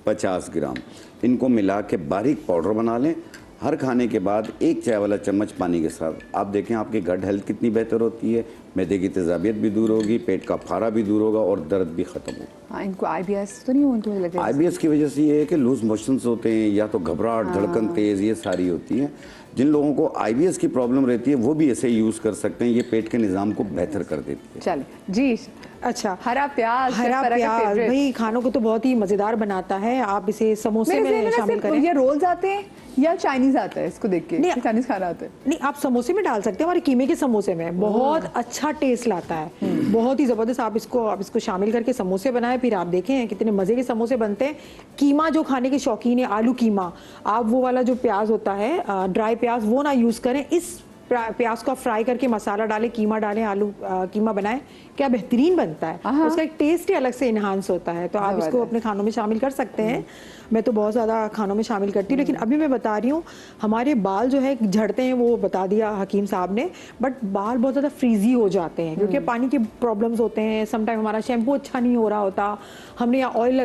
50 ग्राम, इनको मिला के बारीक पाउडर बना लें। हर खाने के बाद 1 चाय वाला चम्मच पानी के साथ आप देखें आपकी गट हेल्थ कितनी बेहतर होती है, मैदे की तेजाबियत भी दूर होगी, पेट का फारा भी दूर होगा और दर्द भी खत्म होगा। हाँ, इनको IBS तो नहीं उनको लगता है? IBS की वजह से ये है कि लूज मोशंस होते हैं या तो घबराहट, धड़कन तेज, ये सारी होती है। जिन लोगों को IBS की प्रॉब्लम रहती है वो भी ऐसे यूज कर सकते हैं, ये पेट के निज़ाम को बेहतर कर देती है। चले जी। अच्छा, हरा प्याज भाई खानों को तो बहुत ही मजेदार बनाता है। आप इसे समोसे में शामिल करें। ये रोल्स आते हैं या चाइनीज आता है? इसको देख के नहीं, चाइनीज खाना आता है? नहीं, आप समोसे में डाल सकते हैं, हमारे कीमे के समोसे में बहुत अच्छा टेस्ट लाता है, बहुत ही जबरदस्त। आप इसको शामिल करके समोसे बनाएं, फिर आप देखें कितने मजे के समोसे बनते हैं। कीमा जो खाने के शौकीन है, आलू कीमा, आप वो वाला जो प्याज होता है ड्राई प्याज, वो ना यूज करें। इस प्याज को फ्राई करके मसाला डालें, कीमा डालें, आलू कीमा बनाएं, क्या बेहतरीन बनता है। उसका एक टेस्ट ही अलग से इन्हांस होता है। तो आप इसको अपने खानों में शामिल कर सकते हैं। मैं तो बहुत ज़्यादा खानों में शामिल करती हूँ, लेकिन अभी मैं बता रही हूँ हमारे बाल जो है झड़ते हैं, वो बता दिया हकीम साहब ने, बट बाल बहुत ज़्यादा फ्रीजी हो जाते हैं क्योंकि पानी के प्रॉब्लम्स होते हैं। समटाइम हमारा शैम्पू अच्छा नहीं हो रहा होता, हमने यहाँ ऑयल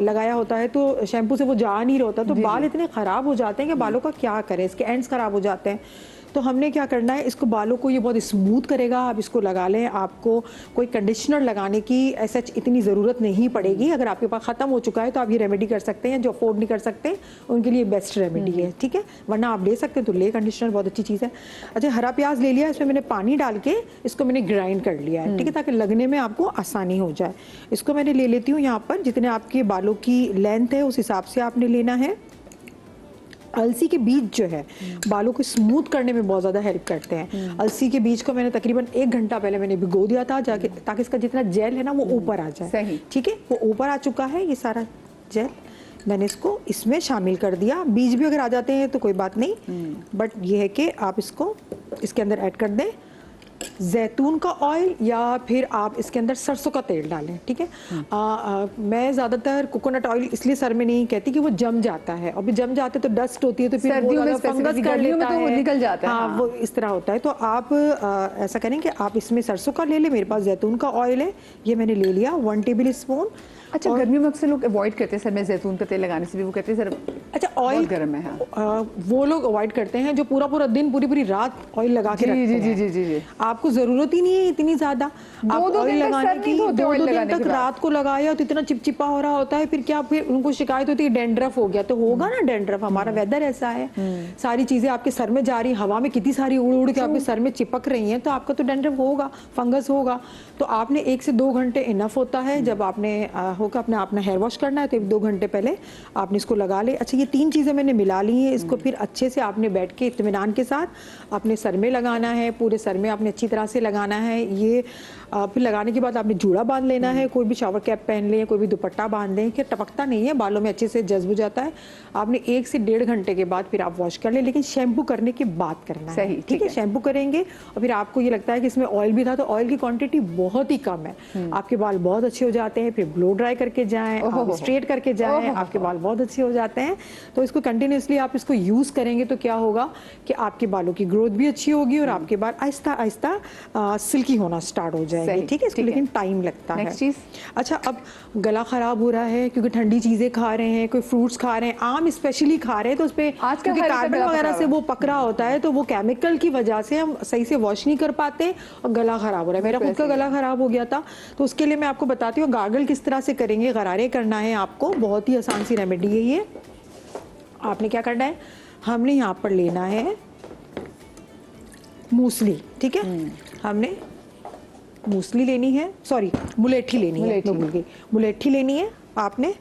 लगाया होता है तो शैम्पू से वो जा नहीं रहा होता, तो बाल इतने ख़राब हो जाते हैं कि बालों का क्या करें, इसके एंड्स ख़राब हो जाते हैं। तो हमने क्या करना है, इसको बालों को ये बहुत स्मूथ करेगा। आप इसको लगा लें, आपको कोई कंडीशनर लगाने की ऐसा इतनी ज़रूरत नहीं पड़ेगी। अगर आपके पास ख़त्म हो चुका है तो आप ये रेमेडी कर सकते हैं। जो अफोर्ड नहीं कर सकते उनके लिए बेस्ट रेमेडी है, ठीक है। वरना आप ले सकते हैं तो ले, कंडीशनर बहुत अच्छी चीज़ है। अच्छा, हरा प्याज ले लिया, इसमें मैंने पानी डाल के इसको मैंने ग्राइंड कर लिया है, ठीक है, ताकि लगने में आपको आसानी हो जाए। इसको मैंने ले लेती हूँ यहाँ पर, जितने आपके बालों की लेंथ है उस हिसाब से आपने लेना है। अलसी के बीज जो है बालों को स्मूथ करने में बहुत ज़्यादा हेल्प करते हैं। अलसी के बीज को मैंने तकरीबन 1 घंटा पहले मैंने भिगो दिया था जाके, ताकि इसका जितना जेल है ना वो ऊपर आ जाए, ठीक है। वो ऊपर आ चुका है ये सारा जेल, मैंने इसको इसमें शामिल कर दिया। बीज भी अगर आ जाते हैं तो कोई बात नहीं, बट ये है कि आप इसको इसके अंदर ऐड कर दें जैतून का ऑयल या फिर आप इसके अंदर सरसों का तेल डालें, ठीक है। मैं ज़्यादातर कोकोनट ऑयल इसलिए सर में नहीं कहती कि वो जम जाता है, और भी जम जाते तो डस्ट होती है तो फिर वो फंगस कर लेता है, निकल जाता है। हाँ, वो इस तरह होता है। तो आप ऐसा करें कि आप इसमें सरसों का ले लें। मेरे पास जैतून का ऑयल है, ये मैंने ले लिया 1 टेबल स्पून। अच्छा, गर्मियों में अक्सर लोग अवॉइड करते हैं सर में जैतून का तेल लगाने से भी, वो कहते हैं सर अच्छा ऑयल गर्म है। हाँ। वो लोग अवॉइड करते हैं जो पूरा दिन पूरी रात ऑयल लगा के रखते हैं। जी। आपको जरूरत ही नहीं है इतनी ज्यादा ऑयल लगाने की। 2 दिन तक रात को लगाया तो इतना चिपचिपा हो रहा होता है, फिर उनको शिकायत होती है डेंड्रफ हो गया। तो होगा ना डेंड्रफ, हमारा वेदर ऐसा है, सारी चीजें आपके सर में जा रही, हवा में कितनी सारी उड़ के आपके सर में चिपक रही हैं, तो आपका तो डेंड्रफ होगा, फंगस होगा। तो आपने 1 से 2 घंटे इनफ होता है। जब आपने होगा अपना हेयर वॉश करना है तो 1-2 घंटे पहले आपने इसको लगा ले। अच्छा, ये 3 चीज़ें मैंने मिला ली हैं। इसको फिर अच्छे से आपने बैठ के इत्मीनान के साथ अपने सर में लगाना है, पूरे सर में आपने अच्छी तरह से लगाना है। ये फिर लगाने के बाद आपने जूड़ा बांध लेना है, कोई भी शावर कैप पहन लें, कोई भी दुपट्टा बांध लें कि टपकता नहीं है, बालों में अच्छे से जज्ब हो जाता है। आपने 1 से 1.5 घंटे के बाद फिर आप वॉश कर लें, लेकिन शैम्पू करने के बाद करना है, ठीक है। शैम्पू करेंगे और फिर आपको ये लगता है कि इसमें ऑयल भी था, तो ऑयल की क्वांटिटी बहुत ही कम है, आपके बाल बहुत अच्छे हो जाते हैं। फिर ब्लो ड्राई करके जाएं, स्ट्रेट करके जाएं, आपके बाल बहुत अच्छे हो जाते हैं। तो इसको कंटिन्यूसली आप इसको यूज करेंगे तो क्या होगा कि आपके बालों की ग्रोथ भी अच्छी होगी और आपके बाल आहिस्ता आहिस्ता सिल्की होना स्टार्ट हो जाएगी, ठीक है। इसको लेकिन टाइम लगता है। अच्छा, अब गला खराब हो रहा है क्योंकि ठंडी चीजें खा रहे हैं, कोई फ्रूट्स खा रहे हैं, आम स्पेशली खा रहे हैं, तो उसपे क्योंकि कार्बन वगैरह से वो पकड़ा होता है, तो वो केमिकल की वजह से हम सही से वॉश नहीं कर पाते और गला खराब हो रहा है। मेरा खुद का गला खराब हो गया था, तो उसके लिए मैं आपको बताती हूँ गार्गल किस तरह से करेंगे। गरारे करना है आपको, बहुत ही आसान सी रेमेडी है ये। आपने क्या करना है, हमने यहाँ पर लेना है मूसली, ठीक है। हमने मूसली लेनी है, सॉरी मुलेठी लेनी है, मुलेठी लेनी है आपने।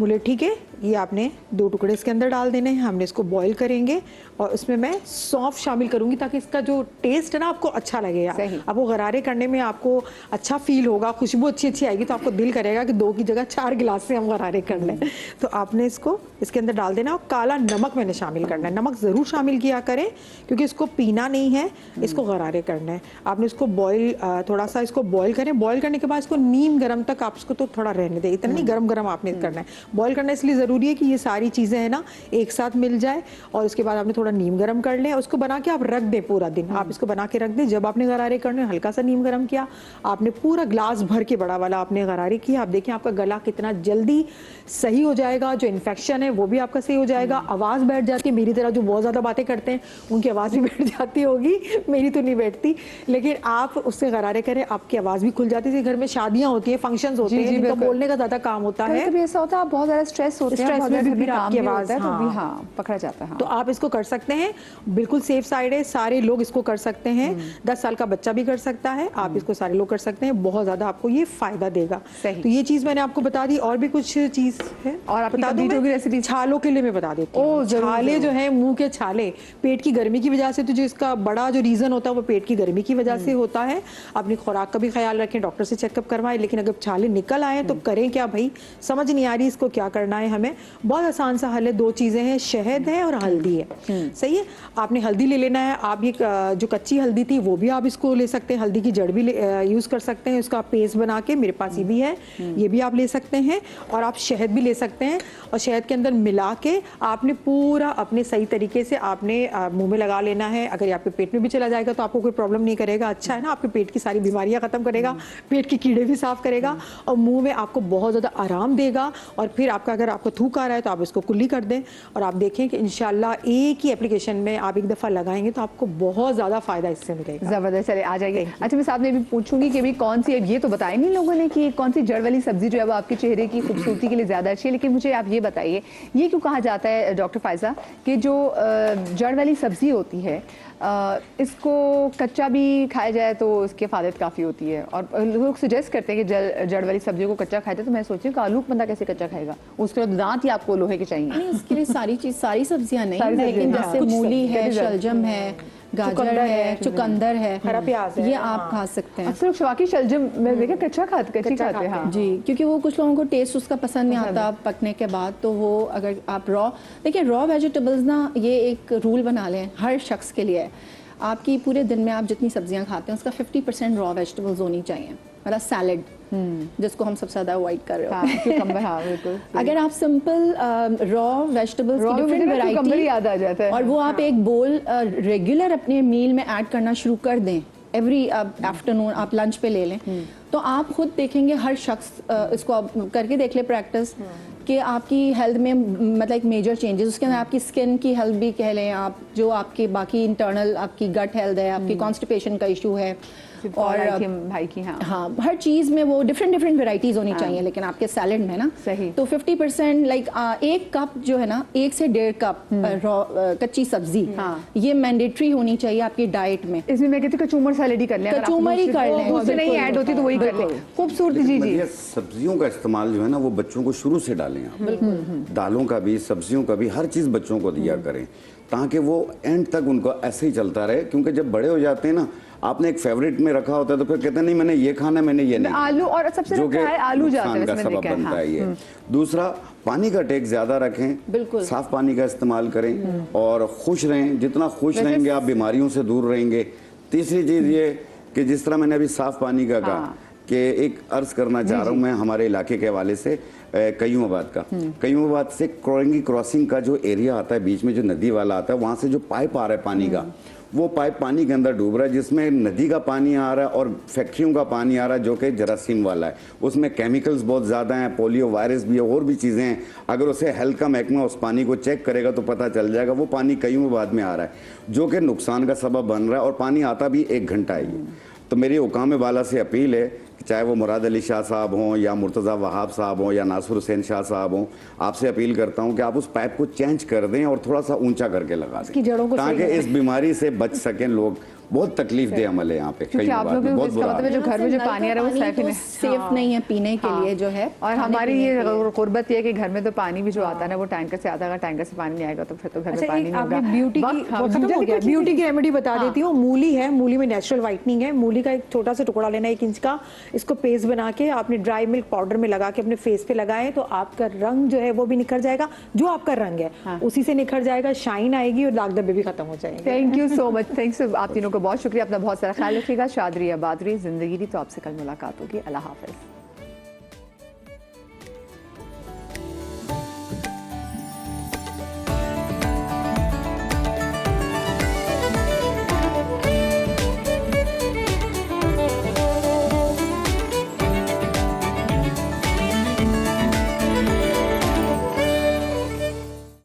मुलेठी के ये आपने 2 टुकड़े इसके अंदर डाल देने हैं। हमने इसको बॉईल करेंगे और उसमें मैं सौंफ शामिल करूंगी ताकि इसका जो टेस्ट है ना आपको अच्छा लगेगा। आपको गरारे करने में आपको अच्छा फील होगा, खुशबू अच्छी आएगी, तो आपको दिल करेगा कि 2 की जगह 4 गिलास से हम गरारे कर लें। तो आपने इसको इसके अंदर डाल देना और काला नमक मैंने शामिल करना है। नमक ज़रूर शामिल किया करें क्योंकि इसको पीना नहीं है, इसको गरारे करना है। आपने इसको बॉईल थोड़ा सा इसको बॉईल करें। बॉईल करने के बाद इसको नीम गर्म तक आप इसको तो थोड़ा रहने दें, इतना नहीं गरम आपने करना है। बॉईल करना इसलिए ज़रूरी है कि ये सारी चीज़ें हैं ना एक साथ मिल जाए। और उसके बाद आपने थोड़ा नीम गर्म कर लें, उसको बना के आप रख दें पूरा दिन। आप इसको बना के रख दें। जब आपने गरारे करने हल्का सा नीम गर्म किया, आपने पूरा ग्लास भर के बड़ा वाला आपने गरारे किया। आप देखें आपका गला कितना जल्दी सही हो जाएगा, जो इन्फेक्शन है वो भी आपका सही हो जाएगा। आवाज़ बैठ जाती है, मेरी तरह जो बहुत ज़्यादा बातें करते हैं उनकी आवाज़ भी बैठ जाती होगी, मेरी तो नहीं बैठती, लेकिन आप उससे गरारे करें आपकी आवाज़ भी खुल जाती है। घर में शादियाँ होती हैं, फंक्शंस होते हैं, जिनका बोलने का ज़्यादा काम होता है। कभी ऐसा होता है आप बहुत ज़्यादा स्ट्रेस होते हैं, स्ट्रेस में भी आपकी आवाज़ पकड़ा जाता है। तो आप इसको कर सकते हैं, बिल्कुल सेफ साइड है, सारे लोग इसको कर सकते हैं। 10 साल का बच्चा भी कर सकता है, आप इसको सारे लोग कर सकते हैं। बहुत ज़्यादा आपको ये फायदा देगा। तो ये चीज़ मैंने आपको बता दी। और भी कुछ चीज़ है और आप बता दूं रेसिपी। छालों के लिए मैं बता देती हूँ। छाले जो है मुंह के छाले पेट की गर्मी की वजह से, तो जो इसका बड़ा जो रीज़न होता है वो पेट की गर्मी की वजह से होता है। अपनी खुराक का भी ख्याल रखें, डॉक्टर से चेकअप करवाएं। लेकिन अगर छाले निकल आए तो करें क्या भाई, समझ नहीं आ रही इसको क्या करना है हमें। बहुत आसान सा हल है, 2 चीज़ें हैं, शहद है और हल्दी है। सही है, आपने हल्दी ले लेना है। आप ये जो कच्ची हल्दी थी वो भी आप इसको ले सकते हैं, हल्दी की जड़ भी यूज़ कर सकते हैं, उसका पेस्ट बना के, मेरे पास ये भी है, ये भी आप ले सकते हैं। और आप शहद भी ले सकते हैं और शहद के अंदर मिला के आपने पूरा अपने सही तरीके से आपने मुंह में लगा लेना है। अगर आपके पेट में भी चला जाएगा तो आपको कोई प्रॉब्लम नहीं करेगा। अच्छा है ना, आपके पेट की सारी बीमारियां खत्म करेगा, पेट के कीड़े भी साफ करेगा और मुंह में आपको बहुत ज़्यादा आराम देगा। और फिर आपका अगर आपको थूक आ रहा है तो आप इसको कुल्ली कर दें और आप देखें कि इंशाल्लाह एक ही एप्लीकेशन में आप एक दफ़ा लगाएंगे तो आपको बहुत ज़्यादा फ़ायदा इससे मिलेगा। ज़बरदस्त, चले आ जाएंगे। अच्छा, मैं साहब ने भी पूछूंगी कि भाई कौन सी, ये तो बताया नहीं लोगों ने कि कौन सी जड़ वाली सब्जी जो है वो आपके चेहरे की खूबसूरती के लिए ज़्यादा अच्छी है, लेकिन मुझे आप ये बताइए, ये क्यों कहा जाता है डॉक्टर फायजा कि जो जड़ वाली सब्जी होती है इसको कच्चा भी खाया जाए तो इसकी फ़ायदत काफ़ी होती है। और लोग सजेस्ट करते हैं कि जड़ वाली सब्जियों को कच्चा खाया जाए, तो मैं सोचती हूँ कि आलू बंदा कैसे कच्चा खाएगा, उसके दांत ही आपको लोहे के चाहिए। नहीं, उसके लिए सारी सब्जियां नहीं, लेकिन जैसे मूली है, शलजम है, गाजर है, चुकंदर है, हरा प्याज है, ये आप खा सकते हैं। अक्सर लोग शवाकी शलजम में देखा कच्ची खाते हैं जी, क्योंकि वो कुछ लोगों को टेस्ट उसका पसंद नहीं आता पकने के बाद। तो वो अगर आप देखिए रॉ वेजिटेबल्स ना, ये एक रूल बना लें हर शख्स के लिए, आपकी पूरे दिन में आप जितनी सब्जियां खाते हैं उसका 50% रॉ वेजिटेबल्स होनी चाहिए, मतलब सैलड जिसको हम सबसे ज़्यादा अवॉइड कर रहे हो। अगर आप सिंपल रॉ वेजिटेबल्स की डिफरेंट वैरायटी याद आ जाता है और वो आप एक बोल रेगुलर अपने मील में ऐड करना शुरू कर दें, एवरी आफ्टरनून आप लंच पे ले लें, तो आप खुद देखेंगे हर शख्स इसको आप करके देख ले प्रैक्टिस कि आपकी हेल्थ में मतलब एक मेजर चेंजेस, उसके अंदर आपकी स्किन की हेल्थ भी कह लें आप, जो आपकी बाकी इंटरनल आपकी गट हेल्थ है, आपकी कॉन्स्टिपेशन का इशू है, और भाई की हाँ हर चीज़ में वो डिफरेंट वेराइटीज होनी चाहिए। लेकिन आपके सैलेड में ना सही तो 50% लाइक 1 कप जो है ना, 1 से 1.5 कप कच्ची सब्जी ये मैंडेटरी होनी चाहिए आपकी डाइट में। इसमें मैं कहती हूँ कचूमर सैलेड ही कर लें, कचूमर ही कर लें, उससे नहीं ऐड होती तो वही कर लें। खूबसूरती जी सब्जियों का इस्तेमाल जो है ना वो बच्चों को शुरू से डालें आप, दालों का भी सब्जियों का भी हर चीज़ बच्चों को दिया करें ताकि वो एंड तक उनको ऐसे ही चलता रहे। क्योंकि जब बड़े हो जाते हैं ना, आपने एक फेवरेट में रखा होता है तो फिर कहते हैं नहीं मैंने ये खाना, मैंने ये नहीं, आलू और सबसे आलू नुकसान का सबब बनता है ये। दूसरा, पानी का टेक ज्यादा रखें, साफ पानी का इस्तेमाल करें और खुश रहें। जितना खुश रहेंगे आप बीमारियों से दूर रहेंगे। तीसरी चीज ये कि जिस तरह मैंने अभी साफ पानी का कहा कि एक अर्ज करना चाह रहा हूँ मैं हमारे इलाके के हवाले से, कयूमाबाद का, कयूमाबाद से कोरंगी क्रॉसिंग का जो एरिया आता है, बीच में जो नदी वाला आता है, वहां से जो पाइप आ रहा है पानी का, वो पाइप पानी के अंदर डूब रहा है, जिसमें नदी का पानी आ रहा है और फैक्ट्रियों का पानी आ रहा है जो कि जरासीम वाला है। उसमें केमिकल्स बहुत ज़्यादा हैं, पोलियो वायरस भी है और भी चीज़ें हैं। अगर उसे हेल्थ का महकमा उस पानी को चेक करेगा तो पता चल जाएगा वो पानी कयूमाबाद में आ रहा है जो कि नुकसान का सबब बन रहा है और पानी आता भी 1 घंटा ही। तो मेरी हुकाम बाला से अपील है कि चाहे वो मुराद अली शाह साहब हों या मुर्तज़ा वहाब साहब हों या नासिर हुसैन शाह साहब हों, आपसे अपील करता हूं कि आप उस पाइप को चेंज कर दें और थोड़ा सा ऊंचा करके लगा दें ताकि इस बीमारी से बच सकें लोग। बहुत तकलीफ दे अमल है यहाँ पे, कई क्योंकि आप लोग बहुत इसका बुरा मतलब है जो घर में जो पानी आ रहा है वो सेफ सेफ नहीं है पीने के लिए जो है। और हमारी ये गुर्बत ये है कि घर में तो पानी भी जो आता है ना वो टैंकर से आता है, अगर टैंकर से पानी नहीं आएगा तो फिर तो घर में पानी नहीं होगा। ब्यूटी की वो खत्म हो गया, ब्यूटी की रेमेडी बता देती हूँ। मूली है, मूली में नेचुरल व्हाइटनिंग है। मूली का एक छोटा सा टुकड़ा लेना 1 इंच का, इसको पेस्ट बना के आपने ड्राई मिल्क पाउडर में लगा के अपने फेस पे लगाएं तो आपका रंग जो है वो भी निखर जाएगा, जो आपका रंग है उसी से निखर जाएगा, शाइन आएगी और दाग धब्बे भी खत्म हो जाएंगे। Thank you so much, thanks आप तीनों को बहुत शुक्रिया, अपना बहुत सारा ख्याल रखिएगा। शादरी आबादरी जिंदगी दी, तो आपसे कल मुलाकात होगी। अल्लाह हाफिज।